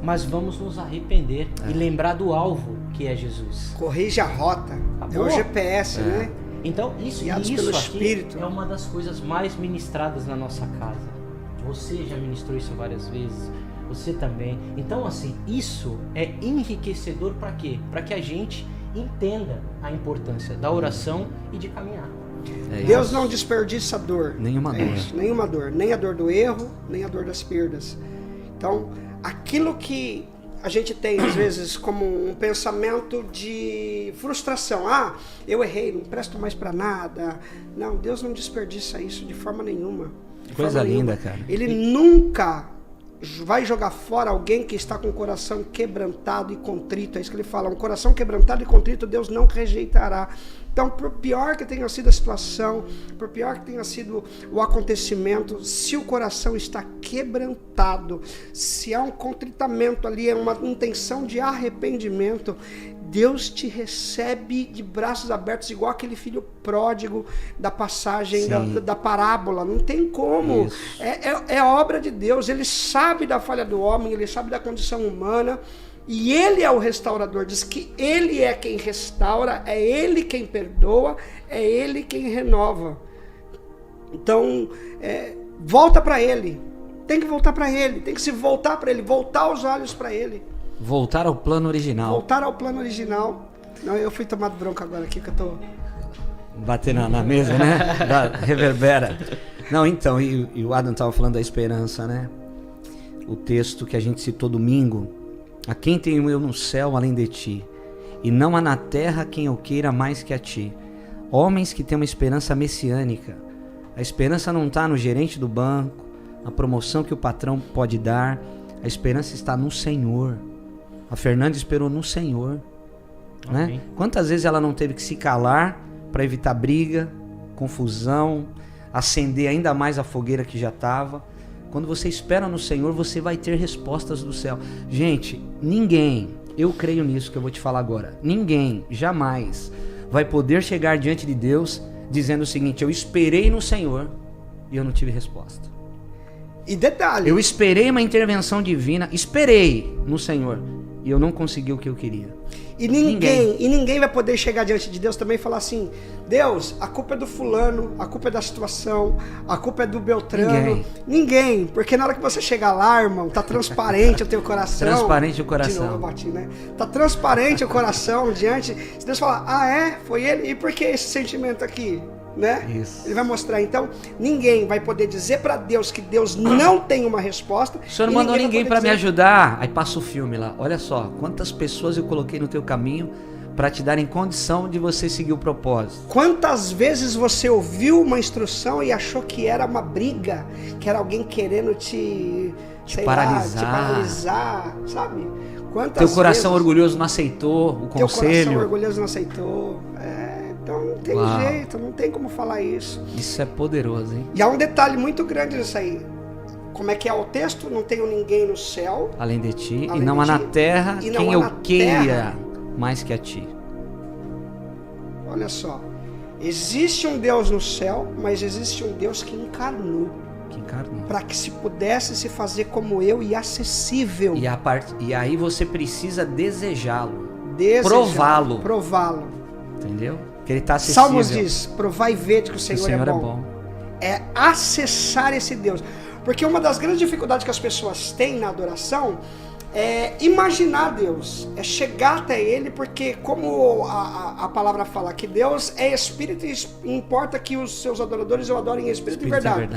mas vamos nos arrepender e lembrar do alvo, que é Jesus. Corrija a rota, é o GPS, né? Então, isso aqui Espírito. é uma das coisas mais ministradas na nossa casa. Você já ministrou isso várias vezes, você também. Então, assim, isso é enriquecedor para quê? Para que a gente entenda a importância da oração e de caminhar. Deus não desperdiça dor. Nenhuma dor. Nenhuma dor. Nem a dor do erro, nem a dor das perdas. Então, aquilo que a gente tem, às vezes, como um pensamento de frustração. Eu errei, não presto mais para nada. Não, Deus não desperdiça isso de forma nenhuma. Coisa linda, cara. Ele nunca vai jogar fora alguém que está com o coração quebrantado e contrito. É isso que ele fala. Um coração quebrantado e contrito, Deus não rejeitará. Então, por pior que tenha sido a situação, por pior que tenha sido o acontecimento, se o coração está quebrantado, se há um contritamento ali, é uma intenção de arrependimento, Deus te recebe de braços abertos, igual aquele filho pródigo da passagem da parábola. Não tem como. É obra de Deus. Ele sabe da falha do homem, ele sabe da condição humana. E ele é o restaurador. Diz que ele é quem restaura, é ele quem perdoa, é ele quem renova. Então, volta para ele. Tem que voltar para ele. Tem que se voltar para ele. Voltar os olhos para ele. Voltar ao plano original. Voltar ao plano original. Não, eu fui tomado bronca agora aqui que eu tô... Bater na mesa, né? Reverbera. Não, então, e o Adam estava falando da esperança, né? O texto que a gente citou domingo. A quem tenho eu no céu além de ti? E não há na terra quem eu queira mais que a ti. Homens que têm uma esperança messiânica. A esperança não está no gerente do banco, na promoção que o patrão pode dar. A esperança está no Senhor. A Fernanda esperou no Senhor, né? Quantas vezes ela não teve que se calar para evitar briga, confusão, acender ainda mais a fogueira que já estava. Quando você espera no Senhor, você vai ter respostas do céu. Gente, ninguém, eu creio nisso que eu vou te falar agora, ninguém jamais vai poder chegar diante de Deus dizendo o seguinte: eu esperei no Senhor e eu não tive resposta. E detalhe, eu esperei uma intervenção divina, esperei no Senhor e eu não consegui o que eu queria. E ninguém vai poder chegar diante de Deus também e falar assim: Deus, a culpa é do fulano, a culpa é da situação, a culpa é do Beltrano. Ninguém, porque na hora que você chegar lá, irmão, tá transparente o teu coração. Transparente o coração. De novo eu bati, né? Tá transparente o coração diante. Se Deus falar, foi ele? E por que esse sentimento aqui? Né? Isso. Ele vai mostrar. Então, ninguém vai poder dizer para Deus que Deus não tem uma resposta. O senhor não mandou ninguém para me ajudar. Aí passa o filme lá. Olha só, quantas pessoas eu coloquei no teu caminho para te darem condição de você seguir o propósito. Quantas vezes você ouviu uma instrução e achou que era uma briga, que era alguém querendo te paralisar, sabe? Quantas teu coração vezes orgulhoso não aceitou o conselho. Teu coração orgulhoso não aceitou. Então não tem jeito, não tem como falar isso. Isso é poderoso, hein? E há um detalhe muito grande nisso aí. Como é que é o texto? Não tenho ninguém no céu além de ti, e não há na terra quem eu queira mais que a ti. Olha só, existe um Deus no céu, mas existe um Deus que encarnou. Para que se pudesse se fazer como eu e acessível. E aí você precisa desejá-lo. Prová-lo. Entendeu? Que ele está acessível. Salmos diz: provai e vede que o Senhor é bom. É acessar esse Deus. Porque uma das grandes dificuldades que as pessoas têm na adoração é imaginar Deus, é chegar até Ele, porque como a palavra fala que Deus é Espírito e importa que os seus adoradores o adorem em Espírito e verdade.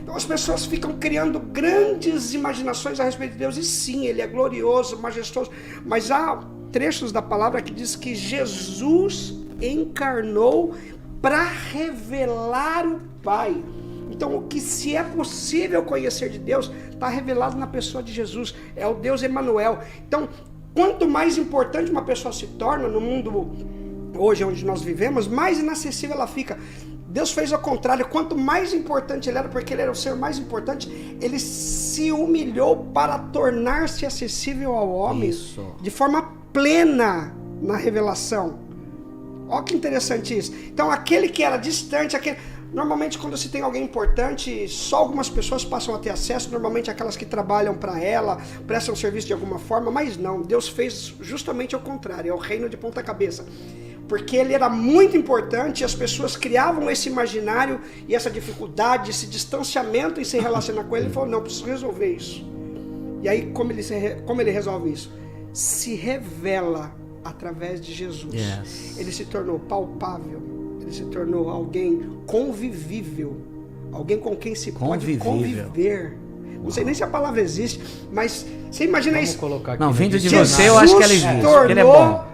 Então as pessoas ficam criando grandes imaginações a respeito de Deus, e sim, Ele é glorioso, majestoso, mas há trechos da palavra que diz que Jesus encarnou para revelar o Pai. Então, o que se é possível conhecer de Deus está revelado na pessoa de Jesus. É o Deus Emanuel. Então, quanto mais importante uma pessoa se torna no mundo hoje onde nós vivemos, mais inacessível ela fica. Deus fez ao contrário. Quanto mais importante ele era, porque ele era o ser mais importante, ele se humilhou para tornar-se acessível ao homem de forma plena na revelação. Olha que interessante isso. Então, aquele que era distante, normalmente quando se tem alguém importante, só algumas pessoas passam a ter acesso, normalmente aquelas que trabalham para ela, prestam serviço de alguma forma, mas não, Deus fez justamente ao contrário, é o reino de ponta cabeça. Porque ele era muito importante e as pessoas criavam esse imaginário e essa dificuldade, esse distanciamento em se relacionar com ele. Ele falou: não, preciso resolver isso. E aí, como ele resolve isso? Se revela através de Jesus. Ele se tornou palpável, ele se tornou alguém convivível, alguém com quem se pode conviver. Não sei nem se a palavra existe, mas você imagina Vamos isso. Colocar aqui não, vindo de Jesus você, eu acho que ela existe, porque ele é bom.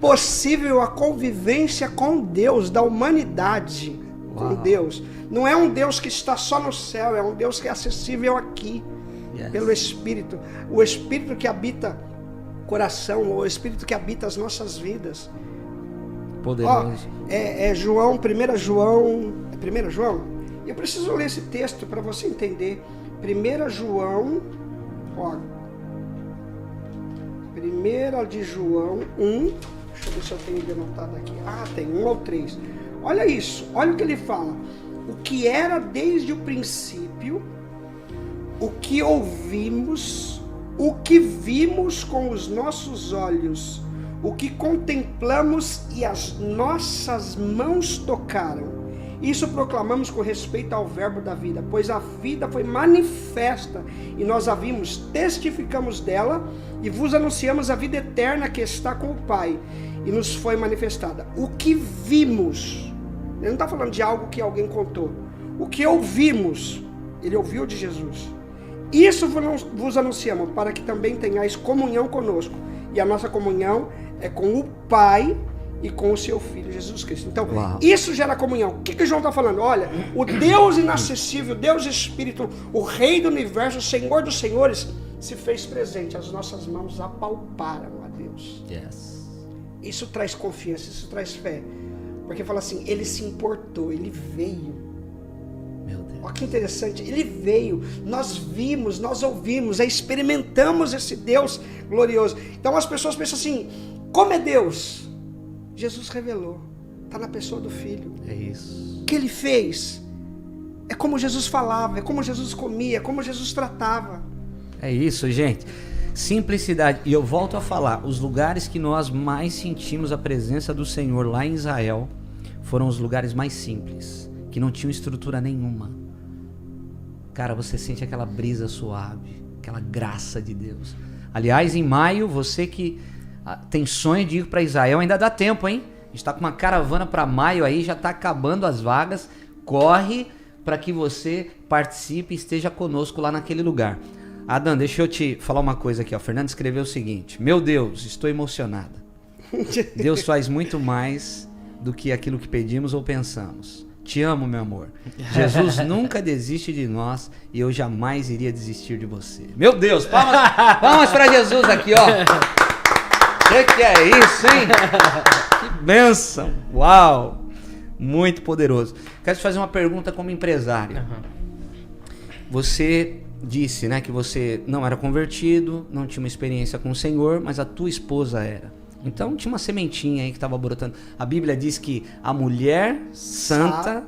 Possível a convivência com Deus, da humanidade com Deus. Não é um Deus que está só no céu, é um Deus que é acessível aqui, pelo Espírito. O Espírito que habita o coração, o Espírito que habita as nossas vidas. Poderoso. João, 1 João... É 1 João? Eu preciso ler esse texto para você entender. 1 João... Ó, 1 de João 1... Deixa eu ver se eu tenho anotado aqui. Tem 1 ou 3. Olha isso, olha o que ele fala. O que era desde o princípio, o que ouvimos, o que vimos com os nossos olhos, o que contemplamos e as nossas mãos tocaram. Isso proclamamos com respeito ao verbo da vida, pois a vida foi manifesta e nós a vimos, testificamos dela e vos anunciamos a vida eterna que está com o Pai e nos foi manifestada. O que vimos, ele não está falando de algo que alguém contou, o que ouvimos, ele ouviu de Jesus. Isso vos anunciamos para que também tenhais comunhão conosco, e a nossa comunhão é com o Pai e com o seu Filho, Jesus Cristo. Então, isso gera comunhão. O que João está falando? Olha, o Deus inacessível, Deus Espírito, o Rei do Universo, o Senhor dos Senhores, se fez presente. As nossas mãos apalparam a Deus. Yes. Isso traz confiança, isso traz fé. Porque fala assim, ele se importou, ele veio. Meu Deus. Olha que interessante, ele veio, nós vimos, nós ouvimos, experimentamos esse Deus glorioso. Então as pessoas pensam assim, como é Deus? Jesus revelou, está na pessoa do Filho. É isso. O que ele fez? É como Jesus falava, é como Jesus comia, é como Jesus tratava. É isso, gente. Simplicidade. E eu volto a falar, os lugares que nós mais sentimos a presença do Senhor lá em Israel foram os lugares mais simples, que não tinham estrutura nenhuma. Cara, você sente aquela brisa suave, aquela graça de Deus. Aliás, em maio, você que tem sonho de ir para Israel, ainda dá tempo, hein? A gente está com uma caravana para maio aí, já está acabando as vagas. Corre para que você participe e esteja conosco lá naquele lugar. Adam, deixa eu te falar uma coisa aqui, ó. Fernando escreveu o seguinte: meu Deus, estou emocionada. Deus faz muito mais do que aquilo que pedimos ou pensamos. Te amo, meu amor. Jesus nunca desiste de nós e eu jamais iria desistir de você. Meu Deus, palmas para Jesus aqui, ó. Que é isso, hein? Que bênção. Uau. Muito poderoso. Quero te fazer uma pergunta como empresário. Você disse, né, que você não era convertido, não tinha uma experiência com o Senhor, mas a tua esposa era. Então tinha uma sementinha aí que estava brotando. A Bíblia diz que a mulher santa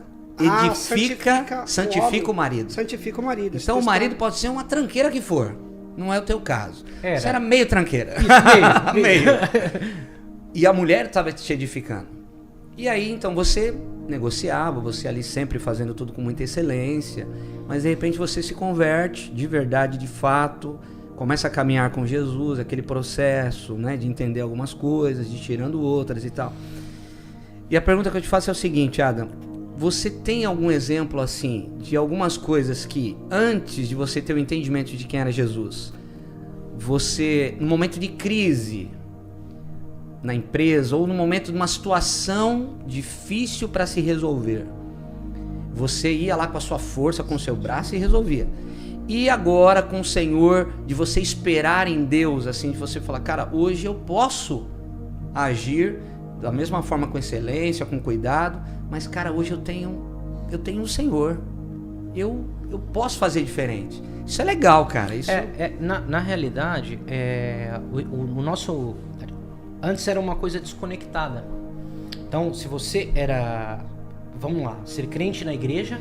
santifica o marido. Santifica o marido. Então o marido pode ser uma tranqueira que for. Não é o teu caso. Você era meio tranqueira. Isso, meio. E a mulher estava te edificando. E aí, então, você negociava, você ali sempre fazendo tudo com muita excelência, mas de repente você se converte de verdade, de fato, começa a caminhar com Jesus, aquele processo, né, de entender algumas coisas, de ir tirando outras e tal. E a pergunta que eu te faço é o seguinte, Adam, você tem algum exemplo assim de algumas coisas que antes de você ter o entendimento de quem era Jesus, você, no momento de crise na empresa ou no momento de uma situação difícil para se resolver, você ia lá com a sua força, com o seu braço e resolvia. E agora com o Senhor, de você esperar em Deus, assim, de você falar, cara, hoje eu posso agir da mesma forma, com excelência, com cuidado, mas cara, hoje eu tenho o Senhor, eu posso fazer diferente. Isso é legal, cara. Isso... Na realidade, o nosso... Antes era uma coisa desconectada. Então, se você era, vamos lá, ser crente na igreja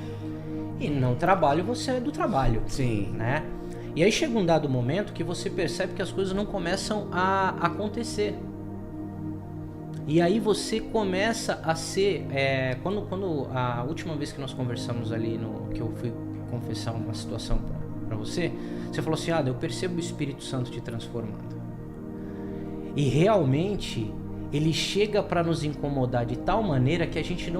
e não trabalho, você é do trabalho. Sim. Né? E aí chega um dado momento que você percebe que as coisas não começam a acontecer. E aí você começa a ser... Quando a última vez que nós conversamos ali, que eu fui confessar uma situação para você, você falou assim, eu percebo o Espírito Santo te transformando. E realmente ele chega para nos incomodar de tal maneira que a gente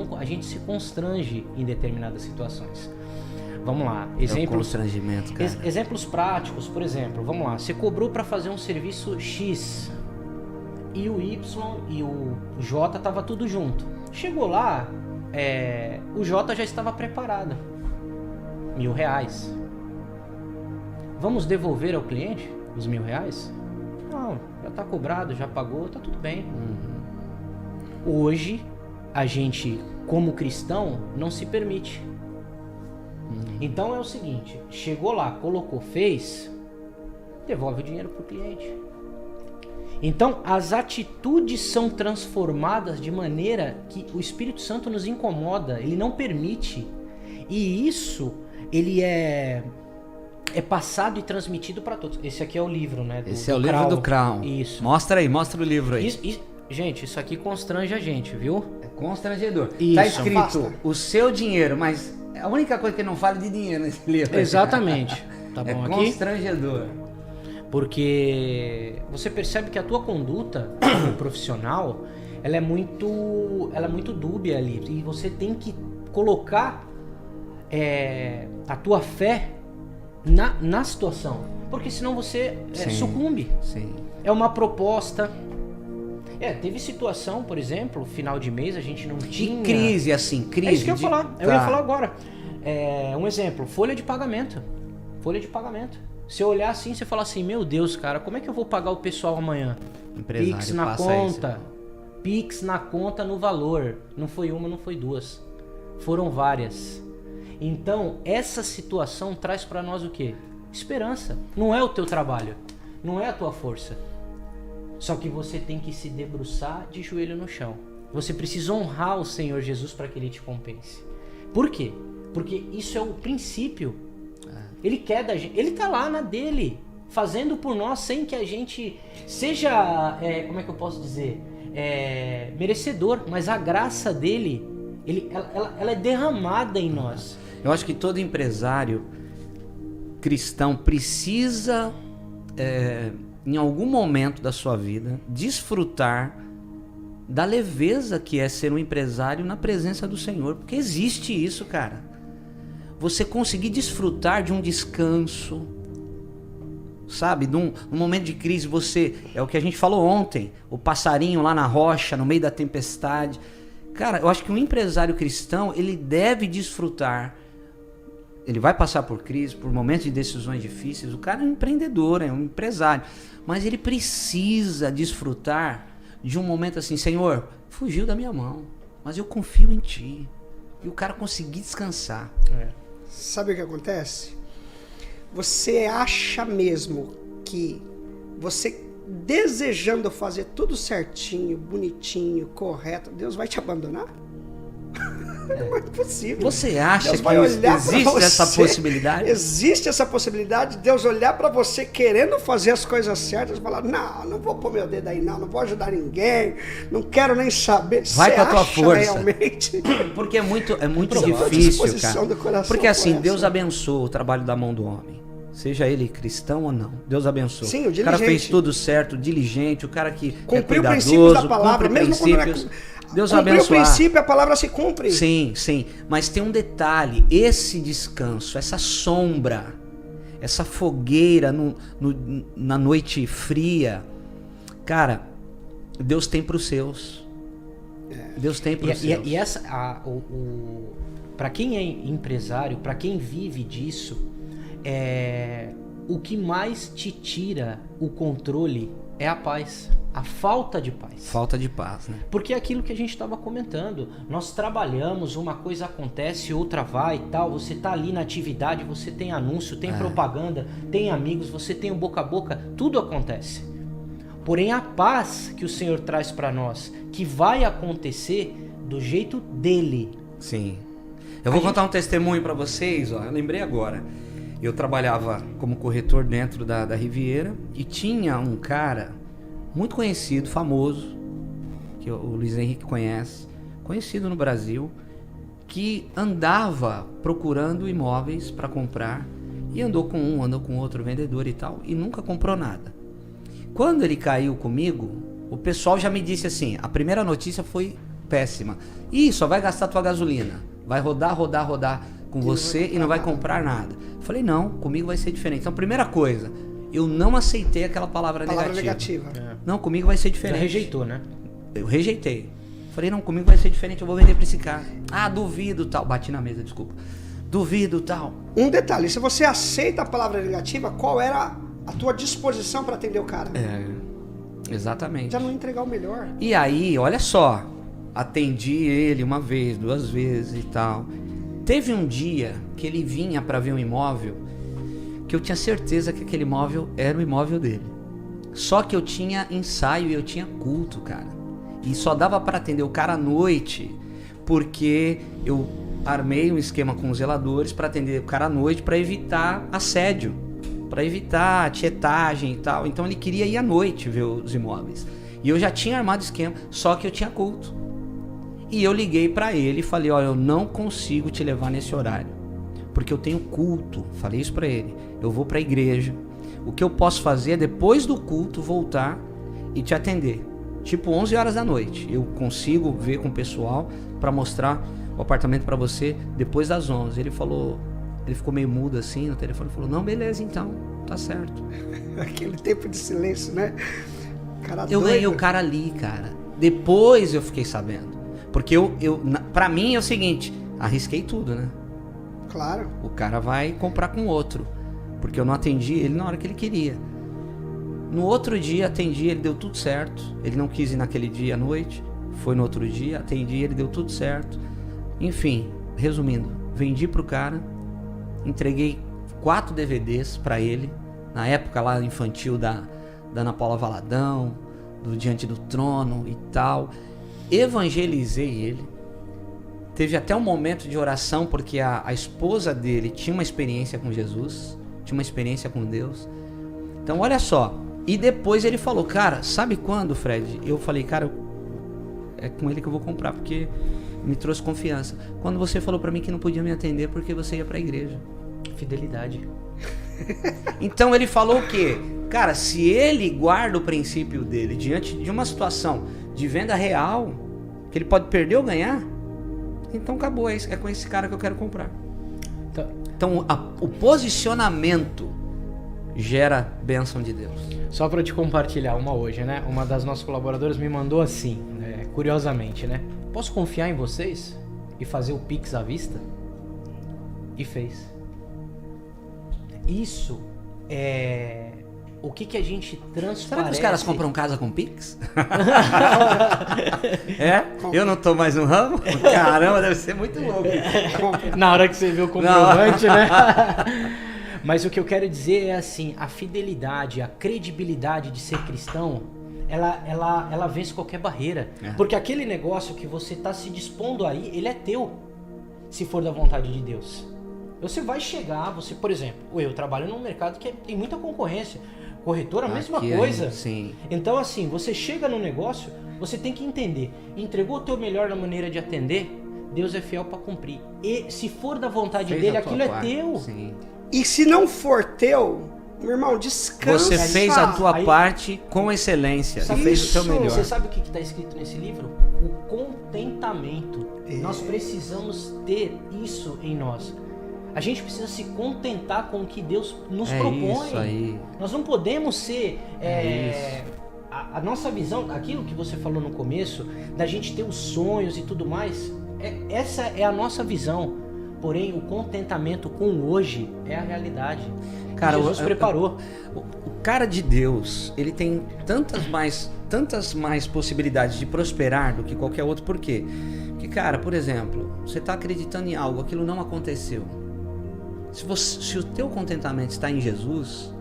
se constrange em determinadas situações. Vamos lá, constrangimento, cara. Exemplos práticos, por exemplo, vamos lá, você cobrou para fazer um serviço X e o Y e o J tava tudo junto. Chegou lá, o J já estava preparado, R$1.000. Vamos devolver ao cliente os R$1.000? Não, já está cobrado, já pagou, tá tudo bem. Hoje, a gente, como cristão, não se permite. Então é o seguinte, chegou lá, colocou, fez, devolve o dinheiro pro cliente. Então as atitudes são transformadas de maneira que o Espírito Santo nos incomoda, ele não permite. E isso, ele é passado e transmitido para todos. Esse aqui é o livro, né? Esse é o livro do Crown. Isso. Mostra o livro aí. Gente, isso aqui constrange a gente, viu? É constrangedor. Isso. Tá escrito Afasta. o seu dinheiro, mas é a única coisa que não fala de dinheiro nesse livro. Exatamente. Tá bom É aqui? constrangedor. Porque você percebe que a tua conduta como profissional, ela é muito dúbia ali. E você tem que colocar a tua fé na situação. Porque senão você sucumbe. Sim. É uma proposta. Teve situação, por exemplo, final de mês a gente não tinha... Crise, assim, crise. É isso que eu ia falar. Eu Tá. ia falar agora. Um exemplo, folha de pagamento. Folha de pagamento. Se eu olhar assim, você fala assim, meu Deus, cara, como é que eu vou pagar o pessoal amanhã? Empresário Pix na passa conta. isso. Pix na conta no valor. Não foi uma, não foi duas. Foram várias. Então, essa situação traz pra nós o quê? Esperança. Não é o teu trabalho. Não é a tua força. Só que você tem que se debruçar de joelho no chão. Você precisa honrar o Senhor Jesus para que Ele te compense. Por quê? Porque isso é o princípio. Ele quer da gente. Ele tá lá na dele, fazendo por nós sem que a gente seja, como é que eu posso dizer, merecedor. Mas a graça dele, ela é derramada em nós. Eu acho que todo empresário cristão precisa, em algum momento da sua vida, desfrutar da leveza que é ser um empresário na presença do Senhor. Porque existe isso, cara. Você conseguir desfrutar de um descanso, sabe? Num momento de crise, é o que a gente falou ontem, o passarinho lá na rocha, no meio da tempestade. Cara, eu acho que um empresário cristão, ele deve desfrutar. Ele vai passar por crise, por momentos de decisões difíceis. O cara é um empreendedor, é um empresário. Mas ele precisa desfrutar de um momento assim, Senhor, fugiu da minha mão, mas eu confio em Ti. E o cara conseguir descansar. Sabe o que acontece? Você acha mesmo que você desejando fazer tudo certinho, bonitinho, correto, Deus vai te abandonar? Não é possível. Você acha Deus que vai olhar existe pra você, essa possibilidade? Existe essa possibilidade de Deus olhar para você querendo fazer as coisas certas e falar, não vou pôr meu dedo aí não vou ajudar ninguém, não quero nem saber. Vai com a tua força. Realmente? Porque é muito Prova a difícil, disposição cara. do coração Porque assim, com Deus essa. abençoa o trabalho da mão do homem. Seja ele cristão ou não. Deus abençoa. Sim, o cara diligente. fez tudo certo, diligente, o cara que Cumpriu é o princípio da cuidadoso, palavra, cumpre mesmo quando não é... princípios. Deus Cumpriu abençoar. o princípio, a palavra se cumpre. Sim, sim. Mas tem um detalhe. Esse descanso, essa sombra, essa fogueira na noite fria, cara, Deus tem para os seus. Deus tem para os seus. E essa, para quem é empresário, para quem vive disso, o que mais te tira o controle é a paz. A falta de paz. Falta de paz, né? Porque é aquilo que a gente estava comentando. Nós trabalhamos, uma coisa acontece, outra vai e tal. Você tá ali na atividade, você tem anúncio, tem propaganda, tem amigos, você tem o boca a boca, tudo acontece. Porém, a paz que o Senhor traz para nós, que vai acontecer do jeito dele. Sim. Eu vou contar um testemunho para vocês, ó. Eu lembrei agora. Eu trabalhava como corretor dentro da Riviera e tinha um cara muito conhecido, famoso, que o Luiz Henrique conhece, conhecido no Brasil, que andava procurando imóveis para comprar e andou com outro vendedor e tal, e nunca comprou nada. Quando ele caiu comigo, o pessoal já me disse assim, a primeira notícia foi péssima. Ih, só vai gastar tua gasolina, vai rodar com você e não vai comprar nada. Eu falei, não, comigo vai ser diferente. Então, primeira coisa, eu não aceitei aquela palavra negativa. Não, comigo vai ser diferente. Você rejeitou, né? Eu rejeitei. Falei, não, comigo vai ser diferente, eu vou vender pra esse cara. Ah, duvido, tal. Bati na mesa, desculpa. Duvido, tal. Um detalhe, se você aceita a palavra negativa, qual era a tua disposição para atender o cara? Exatamente. Já não entregar o melhor. E aí, olha só, atendi ele uma vez, 2 vezes e tal. Teve um dia que ele vinha para ver um imóvel que eu tinha certeza que aquele imóvel era o imóvel dele. Só que eu tinha ensaio e eu tinha culto, cara. E só dava para atender o cara à noite, porque eu armei um esquema com os zeladores para atender o cara à noite, para evitar assédio, para evitar tietagem e tal. Então ele queria ir à noite ver os imóveis. E eu já tinha armado o esquema, só que eu tinha culto. E eu liguei para ele e falei, olha, eu não consigo te levar nesse horário, porque eu tenho culto. Falei isso para ele. Eu vou para a igreja. O que eu posso fazer é depois do culto voltar e te atender. Tipo 11 horas da noite. Eu consigo ver com o pessoal para mostrar o apartamento para você depois das 11. Ele falou, ele ficou meio mudo assim no telefone, falou, não, beleza então, tá certo. Aquele tempo de silêncio, né? Cara eu doido. ganhei o cara ali, cara. Depois eu fiquei sabendo. Porque pra mim é o seguinte, arrisquei tudo, né? Claro. O cara vai comprar com outro, porque eu não atendi ele na hora que ele queria. No outro dia atendi, ele deu tudo certo. Ele não quis ir naquele dia à noite, foi no outro dia, atendi, ele deu tudo certo. Enfim, resumindo, vendi pro cara, entreguei 4 DVDs pra ele, na época lá infantil da Ana Paula Valadão, do Diante do Trono e tal. Evangelizei ele. Teve até um momento de oração, porque a esposa dele tinha uma experiência com Jesus, tinha uma experiência com Deus. Então olha só. E depois ele falou, cara, sabe quando, Fred? Eu falei, cara, é com ele que eu vou comprar, porque me trouxe confiança. Quando você falou pra mim que não podia me atender porque você ia pra igreja. Fidelidade. Então ele falou o quê? Cara, se ele guarda o princípio dele diante de uma situação de venda real, que ele pode perder ou ganhar, então acabou, é com esse cara que eu quero comprar. Então o posicionamento gera bênção de Deus. Só para te compartilhar uma hoje, né? Uma das nossas colaboradoras me mandou assim, curiosamente, né? Posso confiar em vocês e fazer o Pix à vista? E fez. Isso é o que a gente transparece. Será que os caras compram casa com Pix? É? Eu não tô mais no ramo? Caramba, deve ser muito louco. Na hora que você vê o comprovante, né? Mas o que eu quero dizer é assim, a fidelidade, a credibilidade de ser cristão, ela vence qualquer barreira. É. Porque aquele negócio que você está se dispondo aí, ele é teu, se for da vontade de Deus. Você vai chegar, por exemplo, eu trabalho num mercado que tem muita concorrência, corretora, a mesma coisa. Sim. Então assim, você chega no negócio, você tem que entender, entregou o teu melhor na maneira de atender, Deus é fiel para cumprir. E se for da vontade dele, aquilo é teu. Sim. E se não for teu, meu irmão, descansa. Você fez a tua parte com excelência. Você fez o seu melhor. Você sabe o que está escrito nesse livro? O contentamento. Nós precisamos ter isso em nós. A gente precisa se contentar com o que Deus nos propõe. Isso aí. Nós não podemos ser... a nossa visão, aquilo que você falou no começo, da gente ter os sonhos e tudo mais, essa é a nossa visão. Porém, o contentamento com o hoje é a realidade. Cara, Jesus preparou. O cara de Deus, ele tem tantas mais possibilidades de prosperar do que qualquer outro. Por quê? Porque, cara, por exemplo, você está acreditando em algo, aquilo não aconteceu. Se o teu contentamento está em Jesus,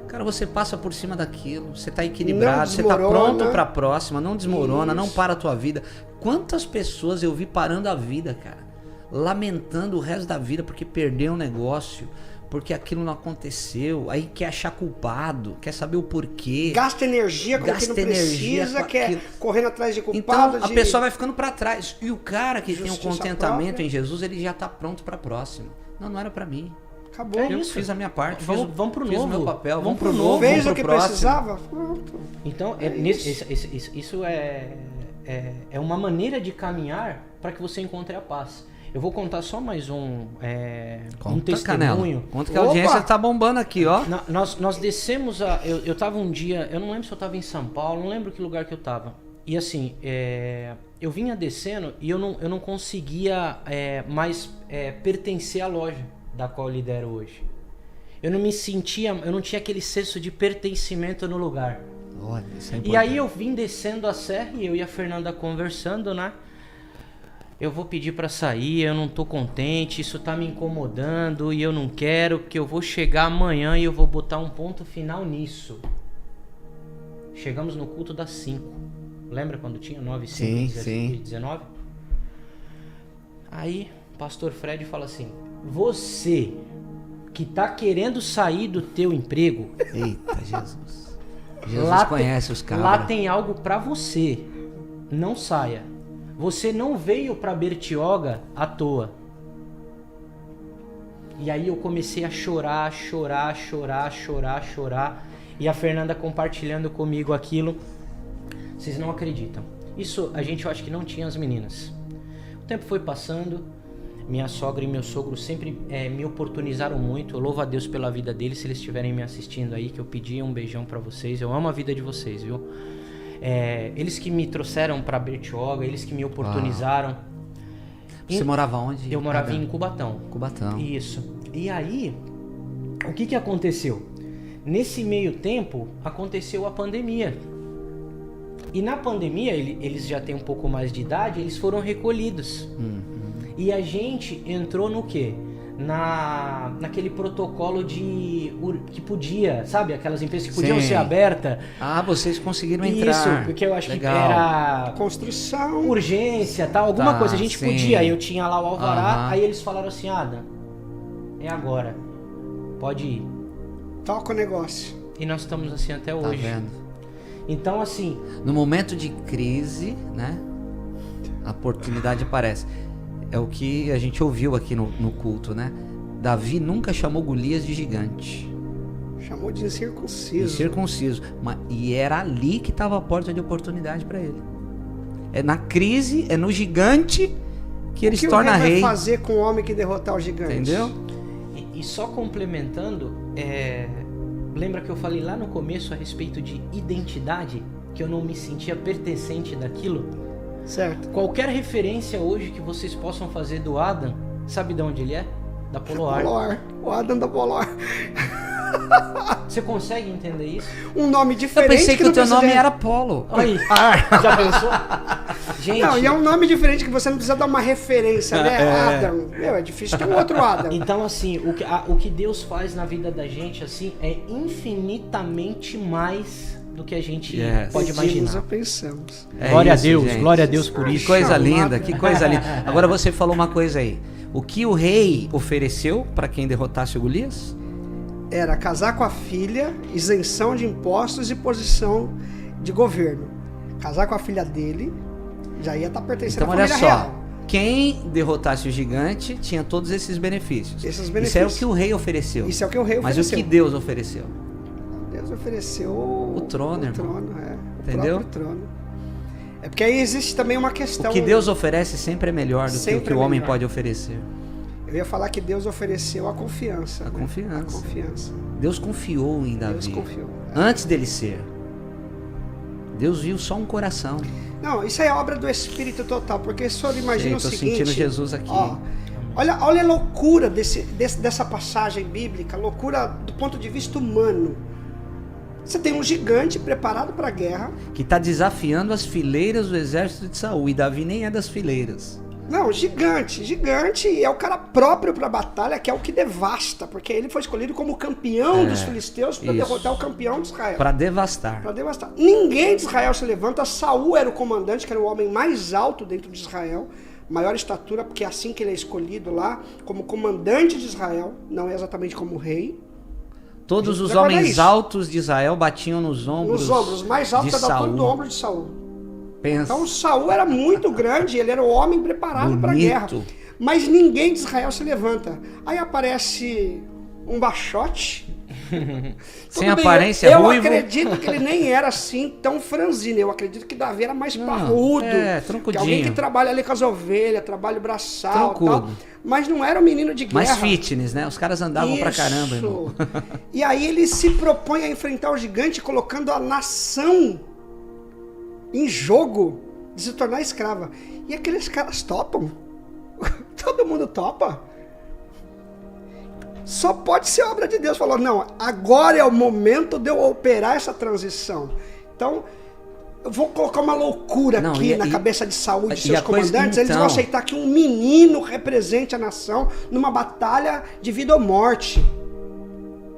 cara, você passa por cima daquilo, você está equilibrado, você está pronto para a próxima, não desmorona, não para a tua vida. Quantas pessoas eu vi parando a vida, cara? Lamentando o resto da vida porque perdeu um negócio, porque aquilo não aconteceu, aí quer achar culpado, quer saber o porquê. Gasta energia com o que não precisa, quer correndo atrás de culpado. Então a pessoa vai ficando para trás. E o cara que tem um contentamento em Jesus, ele já está pronto para a próxima. Não era para mim. Acabou. Eu fiz a minha parte, vamos pro fiz novo. o meu papel, vamos pro novo. Fez o que precisava, pronto. Então, isso é uma maneira de caminhar para que você encontre a paz. Eu vou contar só mais um testemunho. Canela. Conta que a audiência tá bombando aqui, ó. Nós descemos eu tava um dia, eu não lembro se eu tava em São Paulo, não lembro que lugar que eu tava. E assim, eu vinha descendo e eu não conseguia mais pertencer à loja da qual eu lidero hoje. Eu não tinha aquele senso de pertencimento no lugar. Olha, isso é E aí eu vim descendo a serra e eu e a Fernanda conversando, né? Eu vou pedir pra sair, eu não tô contente, isso tá me incomodando e eu não quero, porque eu vou chegar amanhã e eu vou botar um ponto final nisso. Chegamos no culto das 5. Lembra quando tinha 9, 5, sim. 19? Aí, pastor Fred fala assim: você que tá querendo sair do teu emprego... Eita, Jesus. Jesus conhece os caras. Lá tem algo pra você. Não saia. Você não veio pra Bertioga à toa. E aí eu comecei a chorar. E a Fernanda compartilhando comigo aquilo. Vocês não acreditam. Isso a gente, eu acho que não tinha as meninas. O tempo foi passando. Minha sogra e meu sogro sempre me oportunizaram muito. Eu louvo a Deus pela vida deles. Se eles estiverem me assistindo aí, que eu pedi um beijão pra vocês. Eu amo a vida de vocês, viu? Eles que me trouxeram pra Bertioga, eles que me oportunizaram. Você morava onde? Eu morava em Cubatão. Cubatão. Isso. E aí, o que aconteceu? Nesse meio tempo, aconteceu a pandemia. E na pandemia, eles já têm um pouco mais de idade, eles foram recolhidos. E a gente entrou no quê? Naquele protocolo que podia, sabe? Aquelas empresas que podiam ser abertas. Ah, vocês conseguiram entrar. Isso, porque eu acho Legal. que era... Construção. urgência, tal, alguma coisa. A gente podia. Eu tinha lá o alvará, Aham. aí eles falaram assim: Adam, é agora. Pode ir. Toca o negócio. E nós estamos assim até hoje. Tá vendo? Então, assim... No momento de crise, né? A oportunidade aparece. É o que a gente ouviu aqui no culto, né? Davi nunca chamou Golias de gigante. Chamou de incircunciso. Circunciso. E era ali que estava a porta de oportunidade para ele. É na crise, é no gigante que ele se torna O que o rei rei. vai fazer com o homem que derrotar o gigante? Entendeu? E só complementando, lembra que eu falei lá no começo a respeito de identidade? Que eu não me sentia pertencente daquilo? Certo. Qualquer referência hoje que vocês possam fazer do Adam, sabe de onde ele é? Da Poloar. Poloar. O Adam da Poloar. Você consegue entender isso? Um nome Eu diferente. pensei que o não teu precisa nome de- era Polo. Aí, já pensou? Gente, Não, e é um nome diferente que você não precisa dar uma referência, né? Adam. Meu, é difícil ter um outro Adam. então assim, o que Deus faz na vida da gente assim é infinitamente mais do que a gente pode Pedimos imaginar. ou pensamos. Glória isso, a Deus, gente. glória a Deus por Que isso. coisa Chamada. linda, que coisa linda. Agora você falou uma coisa aí. O que o rei ofereceu para quem derrotasse o Golias? Era casar com a filha, isenção de impostos e posição de governo. Casar com a filha dele, já ia estar pertencendo Então à olha família só, real. quem derrotasse o gigante tinha todos esses benefícios. Esses Isso benefícios. é o que o rei ofereceu. Isso é o que o rei Mas ofereceu. o que Deus ofereceu? Deus ofereceu o trono, irmão. trono, o Entendeu? próprio trono. É porque aí existe também uma questão... O que Deus oferece sempre é melhor do que o Sempre que o é homem melhor. pode oferecer. Eu ia falar que Deus ofereceu a confiança. A né? confiança. A confiança. Deus confiou em Davi. Deus confiou. Antes dele ser. Deus viu só um coração. Não, isso aí é obra do Espírito total, porque o senhor imagina Sei, o tô seguinte... sentindo Jesus aqui. Ó, olha a loucura dessa passagem bíblica, loucura do ponto de vista humano. Você tem um gigante preparado para a guerra. Que está desafiando as fileiras do exército de Saul. E Davi nem é das fileiras. Não, gigante, e é o cara próprio para a batalha, que é o que devasta, porque ele foi escolhido como campeão dos filisteus para isso. derrotar o campeão de Israel. Para devastar. Para devastar. Ninguém de Israel se levanta. Saul era o comandante, que era o homem mais alto dentro de Israel, maior estatura, porque é assim que ele é escolhido lá, como comandante de Israel, não é exatamente como rei. Todos os Agora é homens isso. altos de Israel batiam nos ombros. Nos ombros, mais alto de da altura Saul. do ombro de Saul. Pensa. Então Saul era muito grande, ele era o homem preparado para a Bonito. guerra. Mas ninguém de Israel se levanta. Aí aparece um baixote. Sem Tudo bem, aparência, eu ruivo. acredito que ele nem era assim tão franzino. Eu acredito que Davi era mais parrudo. troncudinho. Que alguém que trabalha ali com as ovelhas, trabalho braçal e Troncudo. tal. Mas não era um menino de guerra. Mais fitness, né? Os caras andavam pra caramba, Isso. irmão. E aí ele se propõe a enfrentar o gigante, colocando a nação em jogo de se tornar escrava. E aqueles caras topam. Todo mundo topa. Só pode ser obra de Deus. Falou, não, agora é o momento de eu operar essa transição. Então, eu vou colocar uma loucura aqui na cabeça de saúde de seus comandantes, eles vão aceitar que um menino represente a nação numa batalha de vida ou morte.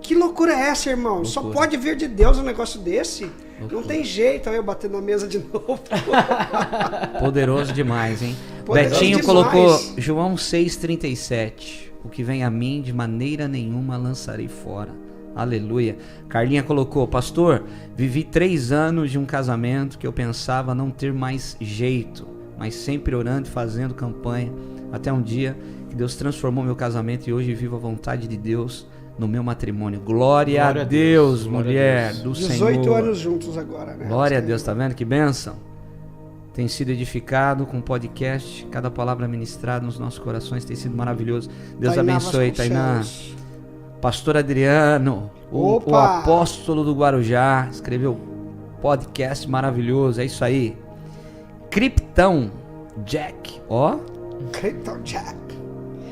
Que loucura é essa, irmão? Loucura. Só pode vir de Deus um negócio desse. Loucura. Não tem jeito, aí eu bater na mesa de novo. Poderoso demais, hein? Poderoso Betinho demais. Colocou João 6,37. O que vem a mim, de maneira nenhuma lançarei fora. Aleluia. Carlinha colocou: pastor, vivi 3 anos de um casamento que eu pensava não ter mais jeito, mas sempre orando e fazendo campanha, até um dia que Deus transformou meu casamento e hoje vivo a vontade de Deus no meu matrimônio. Glória a Deus, mulher do Senhor. 18 anos juntos agora, né? Glória a Deus, tá vendo que bênção? Tem sido edificado com o podcast, cada palavra ministrada nos nossos corações tem sido maravilhoso. Deus abençoe, Tainá. Pastor Adriano, o apóstolo do Guarujá, escreveu podcast maravilhoso, é isso aí. Krypton Jack, ó. Krypton Jack.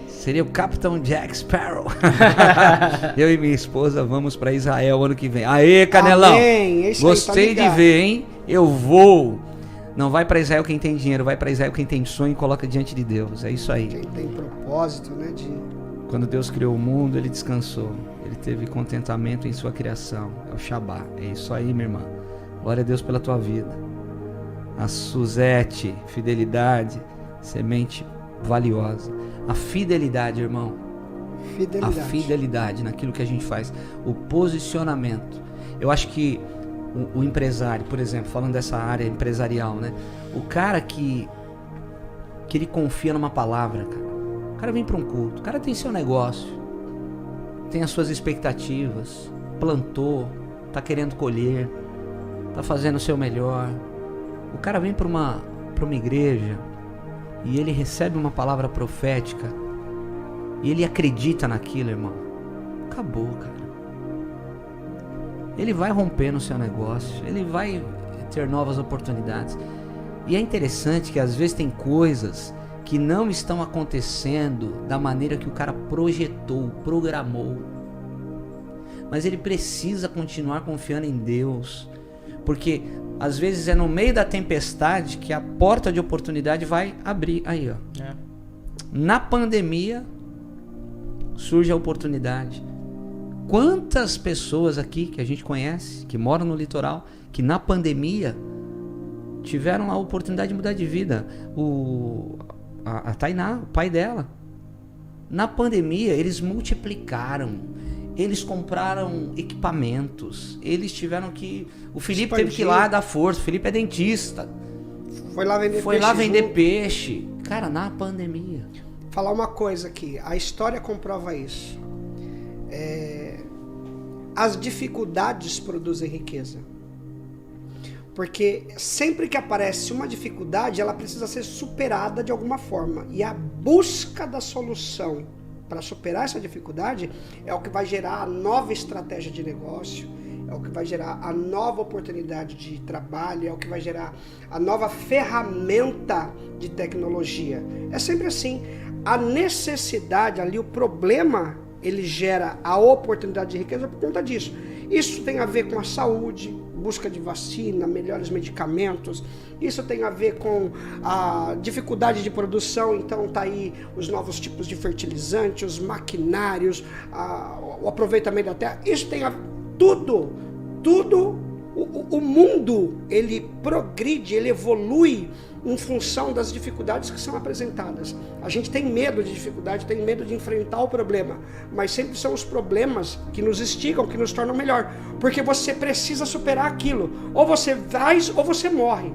Seria o Capitão Jack Sparrow. Eu e minha esposa vamos para Israel ano que vem. Aê, Canelão! Amém. Gostei de ver, hein? Eu vou. Não vai para Israel quem tem dinheiro, vai para Israel quem tem sonho e coloca diante de Deus. É isso aí. Quem tem propósito, né? Quando Deus criou o mundo, Ele descansou. Ele teve contentamento em sua criação. É o Shabá. É isso aí, minha irmã. Glória a Deus pela tua vida. A Suzete, fidelidade, semente valiosa. A fidelidade, irmão. Fidelidade. A fidelidade naquilo que a gente faz. O posicionamento. Eu acho que o empresário, por exemplo, falando dessa área empresarial, né? O cara que ele confia numa palavra, cara. O cara vem para um culto, o cara tem seu negócio, tem as suas expectativas, plantou, tá querendo colher, tá fazendo o seu melhor. O cara vem para uma igreja e ele recebe uma palavra profética e ele acredita naquilo, irmão. Acabou, cara. Ele vai romper no seu negócio, ele vai ter novas oportunidades. E é interessante que às vezes tem coisas que não estão acontecendo da maneira que o cara projetou, programou. Mas ele precisa continuar confiando em Deus, porque às vezes é no meio da tempestade que a porta de oportunidade vai abrir. Aí, ó. Na pandemia surge a oportunidade. Quantas pessoas aqui que a gente conhece, que moram no litoral, que na pandemia tiveram a oportunidade de mudar de vida. A Tainá, o pai dela, na pandemia eles multiplicaram, eles compraram equipamentos, eles tiveram que, o Felipe teve que ir lá dar força. O Felipe é dentista, foi lá vender peixe, cara, na pandemia. Falar uma coisa aqui, a história comprova isso. As dificuldades produzem riqueza. Porque sempre que aparece uma dificuldade, ela precisa ser superada de alguma forma. E a busca da solução para superar essa dificuldade é o que vai gerar a nova estratégia de negócio, é o que vai gerar a nova oportunidade de trabalho, é o que vai gerar a nova ferramenta de tecnologia. É sempre assim. A necessidade ali, o problema, ele gera a oportunidade de riqueza por conta disso. Isso tem a ver com a saúde, busca de vacina, melhores medicamentos. Isso tem a ver com a dificuldade de produção, então tá aí os novos tipos de fertilizantes, os maquinários, o aproveitamento da terra. Isso tem a tudo. O mundo, ele progride, ele evolui em função das dificuldades que são apresentadas. A gente tem medo de dificuldade, tem medo de enfrentar o problema, mas sempre são os problemas que nos instigam, que nos tornam melhor, porque você precisa superar aquilo, ou você faz ou você morre.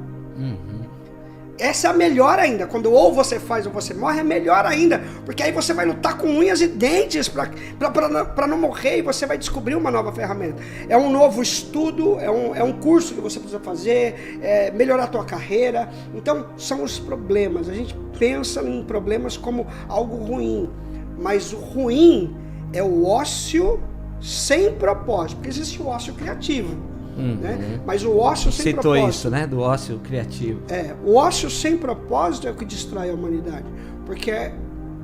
Essa é a melhor ainda, quando ou você faz ou você morre, é melhor ainda, porque aí você vai lutar com unhas e dentes para não morrer, e você vai descobrir uma nova ferramenta. É um novo estudo, é um curso que você precisa fazer, melhorar a tua carreira. Então são os problemas, a gente pensa em problemas como algo ruim, mas o ruim é o ócio sem propósito, porque existe o ócio criativo. Né? Mas o ócio sem propósito. Citou isso, né? Do ócio criativo. O ócio sem propósito é o que destrói a humanidade. Porque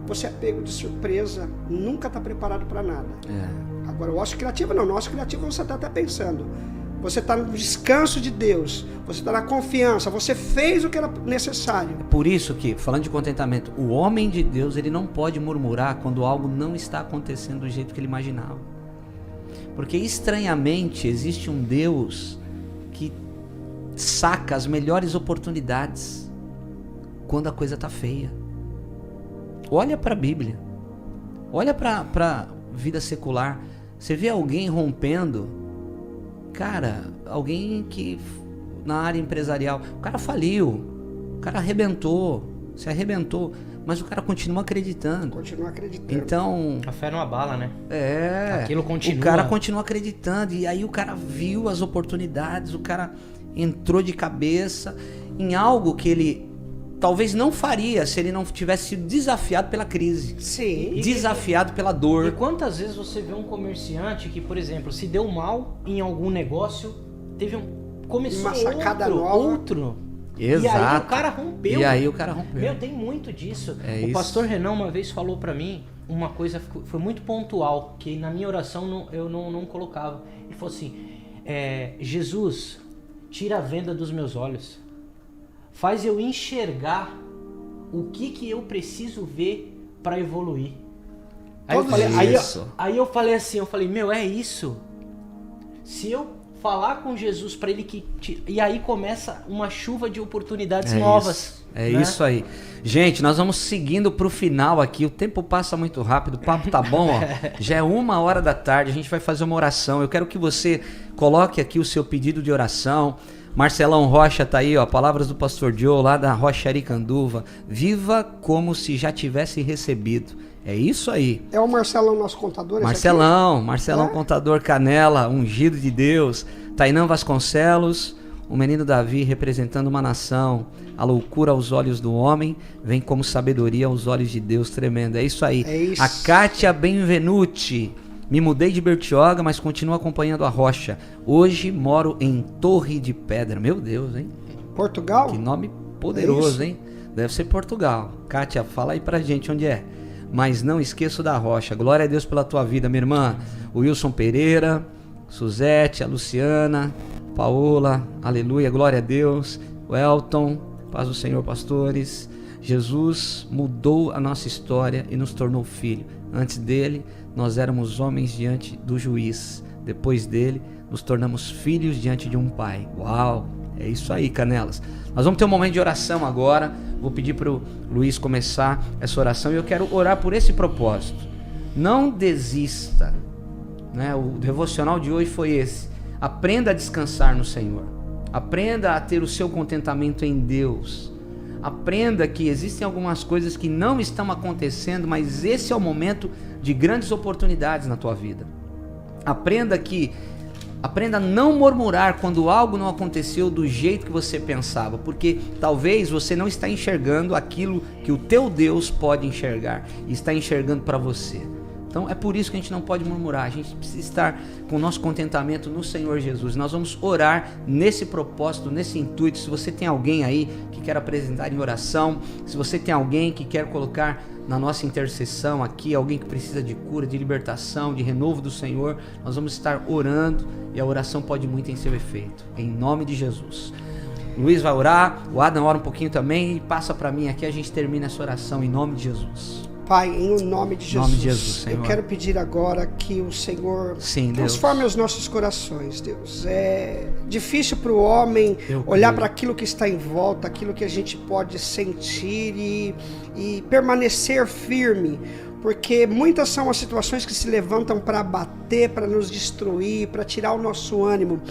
você é pego de surpresa, nunca está preparado para nada. Agora, o ócio criativo não. No ócio criativo você está até pensando. você está no descanso de Deus, você está na confiança, você fez o que era necessário. É por isso que, falando de contentamento, o homem de Deus, ele não pode murmurar quando algo não está acontecendo do jeito que ele imaginava. Porque estranhamente existe um Deus que saca as melhores oportunidades quando a coisa está feia. Olha para a Bíblia, olha para a vida secular, você vê alguém rompendo, cara, alguém que na área empresarial, o cara faliu, o cara arrebentou, se arrebentou, mas o cara continua acreditando. Continua acreditando. Então, A fé não abala, né? aquilo continua. O cara continua acreditando, e aí o cara viu as oportunidades, o cara entrou de cabeça em algo que ele talvez não faria se ele não tivesse sido desafiado pela crise. Sim. Desafiado pela dor. E quantas vezes você vê um comerciante que, por exemplo, se deu mal em algum negócio, começou uma sacada outro. Exato. E aí o cara rompeu. Meu, tem muito disso. O pastor Renan uma vez falou pra mim uma coisa que foi muito pontual, que na minha oração eu não colocava. Ele falou assim, Jesus, tira a venda dos meus olhos. Faz eu enxergar o que eu preciso ver para evoluir. Aí eu falei assim, meu, é isso. Se eu falar com Jesus para ele e aí começa uma chuva de oportunidades novas. Isso aí. Gente, nós vamos seguindo pro final aqui. O tempo passa muito rápido, o papo tá bom, ó. Já é 1h da tarde, a gente vai fazer uma oração. Eu quero que você coloque aqui o seu pedido de oração. Marcelão Rocha tá aí, ó, palavras do pastor Joe lá da Rocha Aricanduva. Viva como se já tivesse recebido. É isso aí. É o Marcelão, nosso contador? Marcelão contador Canela, ungido de Deus. Tainã Vasconcelos, o menino Davi representando uma nação. A loucura aos olhos do homem vem como sabedoria aos olhos de Deus. Tremendo, é isso aí. É isso. A Kátia Benvenuti. Me mudei de Bertioga, mas continuo acompanhando a Rocha. Hoje moro em Torre de Pedra. Meu Deus, hein? Portugal? Que nome poderoso, hein? Deve ser Portugal. Kátia, fala aí pra gente onde é. Mas não esqueço da Rocha. Glória a Deus pela tua vida, minha irmã. O Wilson Pereira, Suzete, a Luciana, Paola, aleluia, glória a Deus. O Elton, paz do Senhor, pastores. Jesus mudou a nossa história e nos tornou filho. Antes dele, nós éramos homens diante do juiz. Depois dele, nos tornamos filhos diante de um pai. Uau! É isso aí, Canelas. Nós vamos ter um momento de oração agora. Vou pedir para o Luiz começar essa oração e eu quero orar por esse propósito. Não desista. Né? O devocional de hoje foi esse. Aprenda a descansar no Senhor. Aprenda a ter o seu contentamento em Deus. Aprenda que existem algumas coisas que não estão acontecendo, mas esse é o momento de grandes oportunidades na tua vida. Aprenda a não murmurar quando algo não aconteceu do jeito que você pensava, porque talvez você não está enxergando aquilo que o teu Deus pode enxergar e está enxergando para você. Então é por isso que a gente não pode murmurar, a gente precisa estar com o nosso contentamento no Senhor Jesus. Nós vamos orar nesse propósito, nesse intuito. Se você tem alguém aí que quer apresentar em oração, se você tem alguém que quer colocar na nossa intercessão aqui, alguém que precisa de cura, de libertação, de renovo do Senhor, nós vamos estar orando e a oração pode muito em seu efeito, em nome de Jesus. Luiz vai orar, o Adam ora um pouquinho também e passa para mim aqui, a gente termina essa oração em nome de Jesus. Pai, em nome de Jesus, Senhor. Eu quero pedir agora que o Senhor transforme os nossos corações, Deus. É difícil para o homem olhar para aquilo que está em volta, aquilo que a gente pode sentir e permanecer firme, porque muitas são as situações que se levantam para bater, para nos destruir, para tirar o nosso ânimo.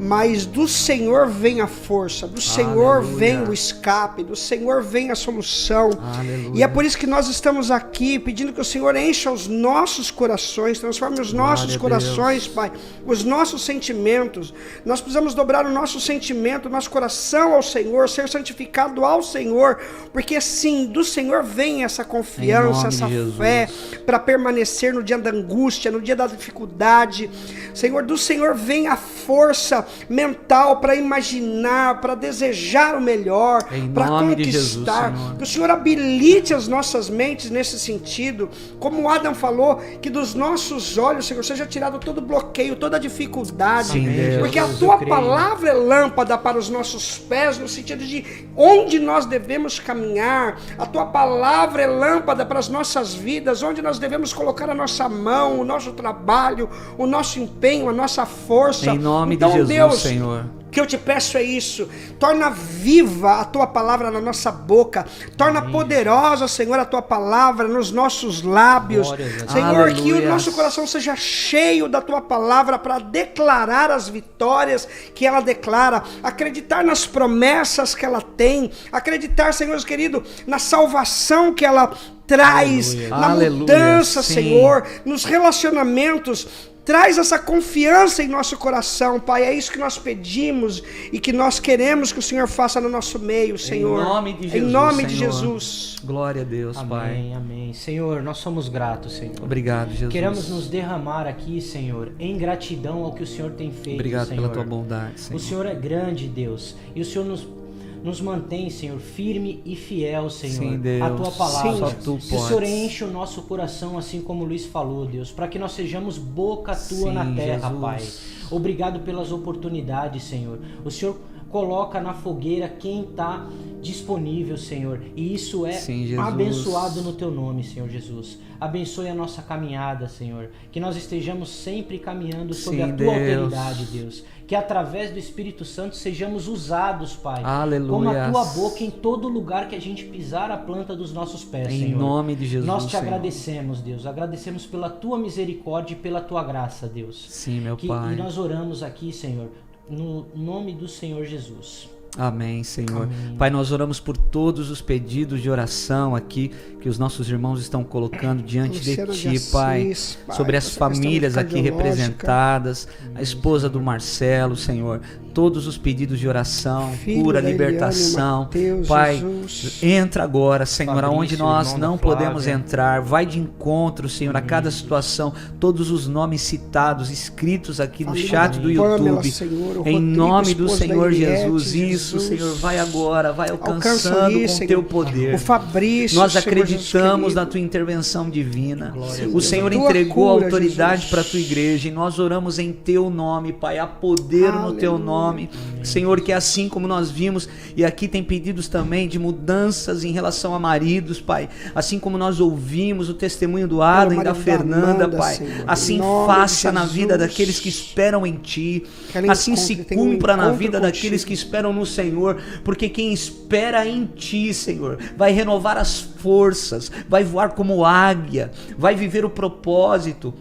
Mas do Senhor vem a força, do Senhor vem o escape, do Senhor vem a solução. Aleluia. E é por isso que nós estamos aqui pedindo que o Senhor encha os nossos corações, transforme os nossos corações, Pai, os nossos sentimentos. Nós precisamos dobrar o nosso sentimento, o nosso coração ao Senhor, ser santificado ao Senhor, porque sim, do Senhor vem essa confiança, essa fé, fé para permanecer no dia da angústia, no dia da dificuldade. Senhor, do Senhor vem a força mental para imaginar, para desejar o melhor, para conquistar. Jesus, que o Senhor habilite as nossas mentes nesse sentido, como Adam falou, que dos nossos olhos, Senhor, seja tirado todo bloqueio, toda dificuldade. Sim, porque a tua palavra é lâmpada para os nossos pés, no sentido de onde nós devemos caminhar. A tua palavra é lâmpada para as nossas vidas, onde nós devemos colocar a nossa mão, o nosso trabalho, o nosso empenho, a nossa força. Em nome de Jesus, Deus, Senhor. O que eu te peço é isso, torna viva a tua palavra na nossa boca, torna poderosa, Senhor, a tua palavra nos nossos lábios, Senhor, aleluia, que o nosso coração seja cheio da tua palavra para declarar as vitórias que ela declara, acreditar nas promessas que ela tem, acreditar, Senhor querido, na salvação que ela traz, na mudança, Senhor, nos relacionamentos. Traz essa confiança em nosso coração, Pai. É isso que nós pedimos e que nós queremos que o Senhor faça no nosso meio, Senhor. Em nome de Jesus. Em nome de Jesus. Glória a Deus, amém, Pai. Amém, amém. Senhor, nós somos gratos, Senhor. Obrigado, Jesus. Queremos nos derramar aqui, Senhor, em gratidão ao que o Senhor tem feito, obrigado, Senhor. pela tua bondade, Senhor. O Senhor é grande, Deus. E o Senhor nos mantém, Senhor, firme e fiel, Senhor, sim, Deus. a tua palavra. Sim, só tu que o Senhor enche o nosso coração, assim como o Luiz falou, Deus, para que nós sejamos boca tua, sim, na terra, Jesus. Pai. Obrigado pelas oportunidades, Senhor. O Senhor coloca na fogueira quem está disponível, Senhor, e isso é, sim, abençoado no teu nome, Senhor Jesus. Abençoe a nossa caminhada, Senhor, que nós estejamos sempre caminhando sob, sim, a tua autoridade, Deus, que através do Espírito Santo sejamos usados, Pai, aleluia, como a tua boca em todo lugar que a gente pisar a planta dos nossos pés, Senhor. Em nome de Jesus, nós te Senhor. agradecemos, Deus, agradecemos pela tua misericórdia e pela tua graça, Deus. Sim, meu Pai. E nós oramos aqui, Senhor, no nome do Senhor Jesus. Amém, Senhor. Amém. Pai, nós oramos por todos os pedidos de oração aqui que os nossos irmãos estão colocando diante de Ti, Pai, sobre as famílias aqui representadas, a esposa do Marcelo, Senhor, todos os pedidos de oração, cura, libertação, Mateus, Pai, Jesus. Entra agora, Senhor, Fabrício, aonde nós não podemos Flávia. entrar, vai de encontro, Senhor, a cada situação, todos os nomes citados, escritos aqui no chat do YouTube, Senhor, em nome do Senhor Eliette, Jesus. Isso, Senhor, vai agora, vai alcançando com o teu poder. O Fabrício, nós acreditamos na tua intervenção divina. O Senhor entregou a autoridade para a tua igreja e nós oramos em teu nome, Pai. Há poder no teu nome, Senhor, que assim como nós vimos, e aqui tem pedidos também de mudanças em relação a maridos, Pai. Assim como nós ouvimos o testemunho do Adam e da Fernanda, Pai. Assim faça na vida daqueles que esperam em Ti. Assim se cumpra na vida daqueles que esperam no Senhor, porque quem espera em Ti, Senhor, vai renovar as forças, vai voar como águia, vai viver o propósito.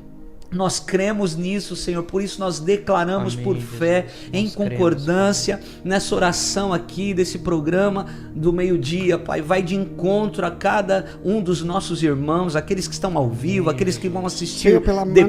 Nós cremos nisso, Senhor, por isso nós declaramos, amém, por fé, em concordância, nessa oração aqui, desse programa do meio-dia, Pai. Vai de encontro a cada um dos nossos irmãos, aqueles que estão ao vivo, aqueles que vão assistir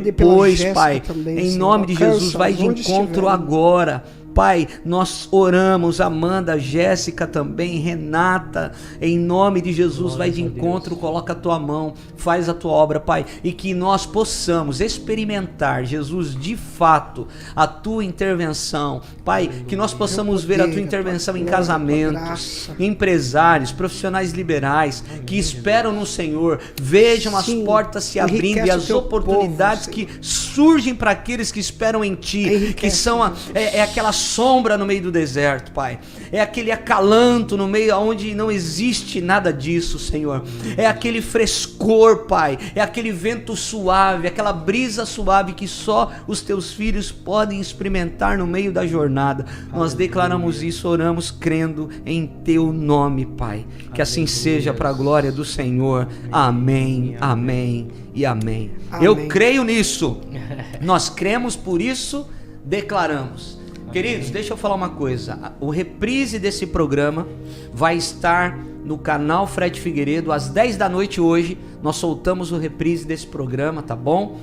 depois, Pai. Também, em nome de Jesus, vai de encontro agora. Pai, nós oramos, Amanda, Jéssica também, Renata, em nome de Jesus, vai de encontro, coloca a tua mão, faz a tua obra, Pai, e que nós possamos experimentar, Jesus, de fato, a tua intervenção, Pai, que nós possamos ver a tua intervenção em casamentos, empresários, profissionais liberais, que esperam no Senhor, vejam as portas se abrindo e as oportunidades que surgem para aqueles que esperam em Ti, que são aquela sombra no meio do deserto, Pai. É aquele acalanto no meio onde não existe nada disso, Senhor. É aquele frescor, Pai. É aquele vento suave, aquela brisa suave que só os teus filhos podem experimentar no meio da jornada. Nós declaramos isso, oramos crendo em teu nome, Pai. Que assim seja para a glória do Senhor. Amém, amém e amém. Eu creio nisso. Nós cremos, por isso declaramos. Queridos, deixa eu falar uma coisa. O reprise desse programa vai estar no canal Fred Figueiredo às 10 da noite hoje. Nós soltamos o reprise desse programa, tá bom?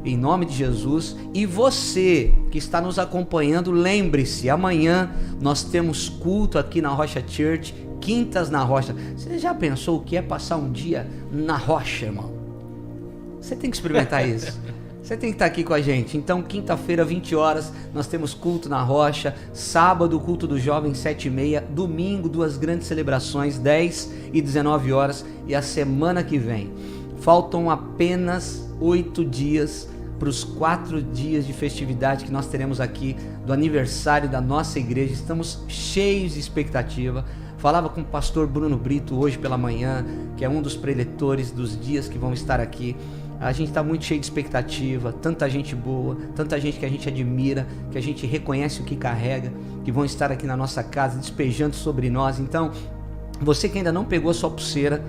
Em nome de Jesus. E você que está nos acompanhando, lembre-se, amanhã nós temos culto aqui na Rocha Church, quintas na Rocha. Você já pensou o que é passar um dia na Rocha, irmão? Você tem que experimentar isso. Você tem que estar aqui com a gente. Então, quinta-feira, 20 horas, nós temos culto na Rocha. Sábado, culto do jovem, 7h30. Domingo, 2 grandes celebrações, 10 e 19 horas. E a semana que vem, faltam apenas 8 dias para os 4 dias de festividade que nós teremos aqui do aniversário da nossa igreja. Estamos cheios de expectativa. Falava com o pastor Bruno Brito hoje pela manhã, que é um dos preletores dos dias que vão estar aqui. A gente está muito cheio de expectativa, tanta gente boa, tanta gente que a gente admira, que a gente reconhece o que carrega, que vão estar aqui na nossa casa despejando sobre nós. Então, você que ainda não pegou a sua pulseira,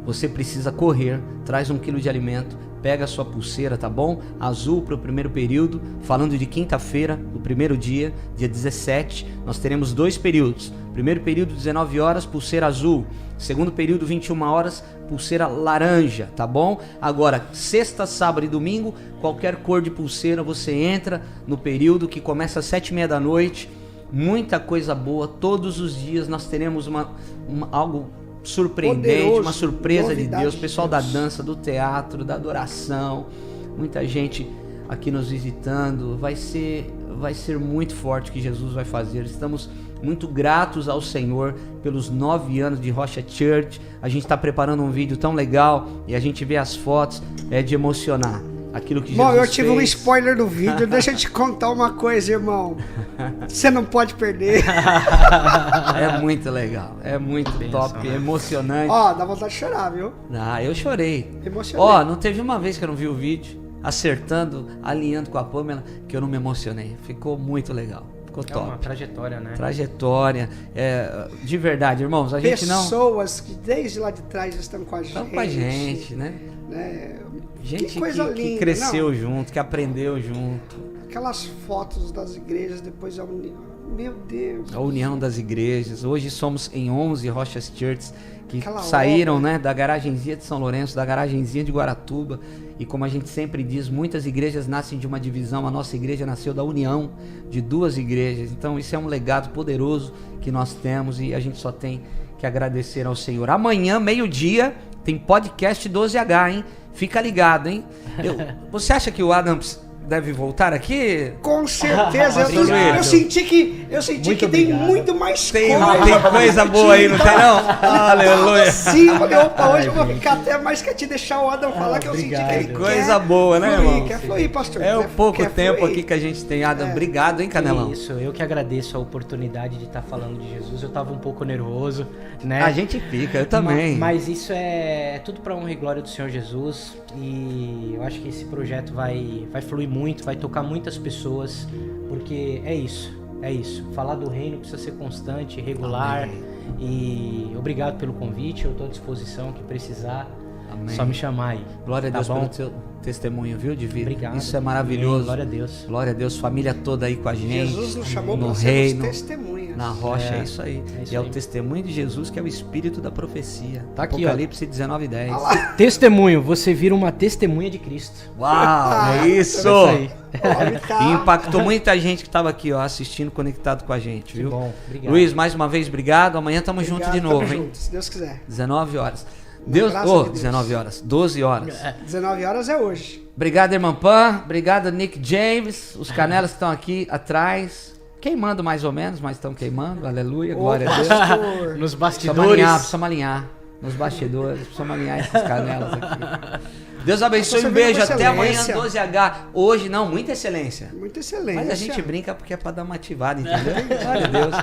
você precisa correr, traz 1 quilo de alimento, pega a sua pulseira, tá bom? Azul para o primeiro período, falando de quinta-feira, o primeiro dia, dia 17, nós teremos 2 períodos. Primeiro período, 19 horas, pulseira azul. Segundo período, 21 horas, pulseira laranja, tá bom? Agora, sexta, sábado e domingo, qualquer cor de pulseira, você entra no período que começa às 7h30 da noite. Muita coisa boa, todos os dias nós teremos algo surpreendente, poderoso, uma surpresa de Deus. de Pessoal Deus. da dança, do teatro, da adoração, muita gente aqui nos visitando. Vai ser muito forte o que Jesus vai fazer. Estamos muito gratos ao Senhor pelos 9 anos de Rocha Church. A gente está preparando um vídeo tão legal e a gente vê as fotos, é de emocionar. Aquilo que Jesus Bom, eu tive um fez. spoiler do vídeo. Deixa eu te contar uma coisa, irmão. Você não pode perder. É muito legal, é muito top, é emocionante. Ó, dá vontade de chorar, viu? Ah, eu chorei. Emocionei. Ó, não teve uma vez que eu não vi o vídeo, acertando, alinhando com a Pamela, que eu não me emocionei. Ficou muito legal, ficou É top. uma trajetória, né? Trajetória, de verdade, irmãos, a gente não... Pessoas que desde lá de trás estão com a gente. Estão com a gente, né? Né? Gente que coisa que linda. cresceu Não, junto, que aprendeu junto. aquelas fotos das igrejas, depois a união. Meu Deus. A união das igrejas. Hoje somos em 11 Rochas Churches que Aquela saíram, obra. né, da garagenzinha de São Lourenço, da garagenzinha de Guaratuba. E como a gente sempre diz, muitas igrejas nascem de uma divisão. A nossa igreja nasceu da união de 2 igrejas. Então isso é um legado poderoso que nós temos e a gente só tem que agradecer ao Senhor. Amanhã, meio-dia, tem podcast 12H, hein? Fica ligado, hein? Você acha que o Adams deve voltar aqui? Com certeza. Obrigado. Eu senti que Muito tem obrigado. muito mais Tem coisa. coisa boa aí, não tem não? Aleluia. Sim, eu falei, opa, hoje eu vou ficar até mais quietinho, deixar o Adam falar, que eu senti que obrigado. ele Coisa quer boa, né, fluir, irmão? Quer fluir, pastor. É o quer- pouco quer tempo fluir. aqui que a gente tem, Adam. Obrigado, hein, Canelão? Isso, eu que agradeço a oportunidade de estar falando de Jesus. Eu tava um pouco nervoso, né? A gente fica, eu também. Mas isso é tudo para honra e glória do Senhor Jesus. E eu acho que esse projeto vai fluir muito, vai tocar muitas pessoas, porque é isso. Falar do reino precisa ser constante, regular. Amém. E obrigado pelo convite, eu estou à disposição, que precisar. Amém. Só me chamar aí. Glória a Tá Deus bom? pelo seu testemunho, viu, de vida. Obrigado. Isso é maravilhoso. Amém. Glória a Deus. Glória a Deus, família toda aí com a gente. Jesus nos chamou no para reino, sermos testemunhas. na rocha, é É, isso aí. é isso E é o aí. testemunho de Jesus que é o espírito da profecia. Tá aqui, ó. Apocalipse 19:10. Testemunho, você vira uma testemunha de Cristo. Uau, é isso! É isso aí. Homem, tá. E impactou muita gente que estava aqui, ó, assistindo, conectado com a gente, viu? bom, obrigado. Luiz, mais uma vez, obrigado. Amanhã tamo junto de Obrigado, novo, tamo hein? junto, se Deus quiser. 19 horas. Deus, graça de Deus. 19 horas, 12 horas. 19 horas é hoje. Obrigado, irmã Pan. Obrigado, Nick James. Os canelas que estão aqui atrás. Queimando mais ou menos, mas estão queimando. Aleluia, glória a Deus. Pastor. Nos Precisamos bastidores. alinhar. Nos bastidores, precisamos alinhar esses canelas aqui. Deus abençoe, Você um beijo. viu com Até amanhã, excelência. 12H. Hoje não, muita excelência. Muito excelente. Mas a gente brinca porque é pra dar uma ativada, entendeu? Glória a Deus.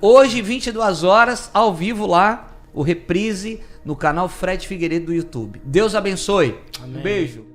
Hoje, 22 horas, ao vivo lá, o reprise no canal Fred Figueiredo do YouTube. Deus abençoe. Amém. Um beijo.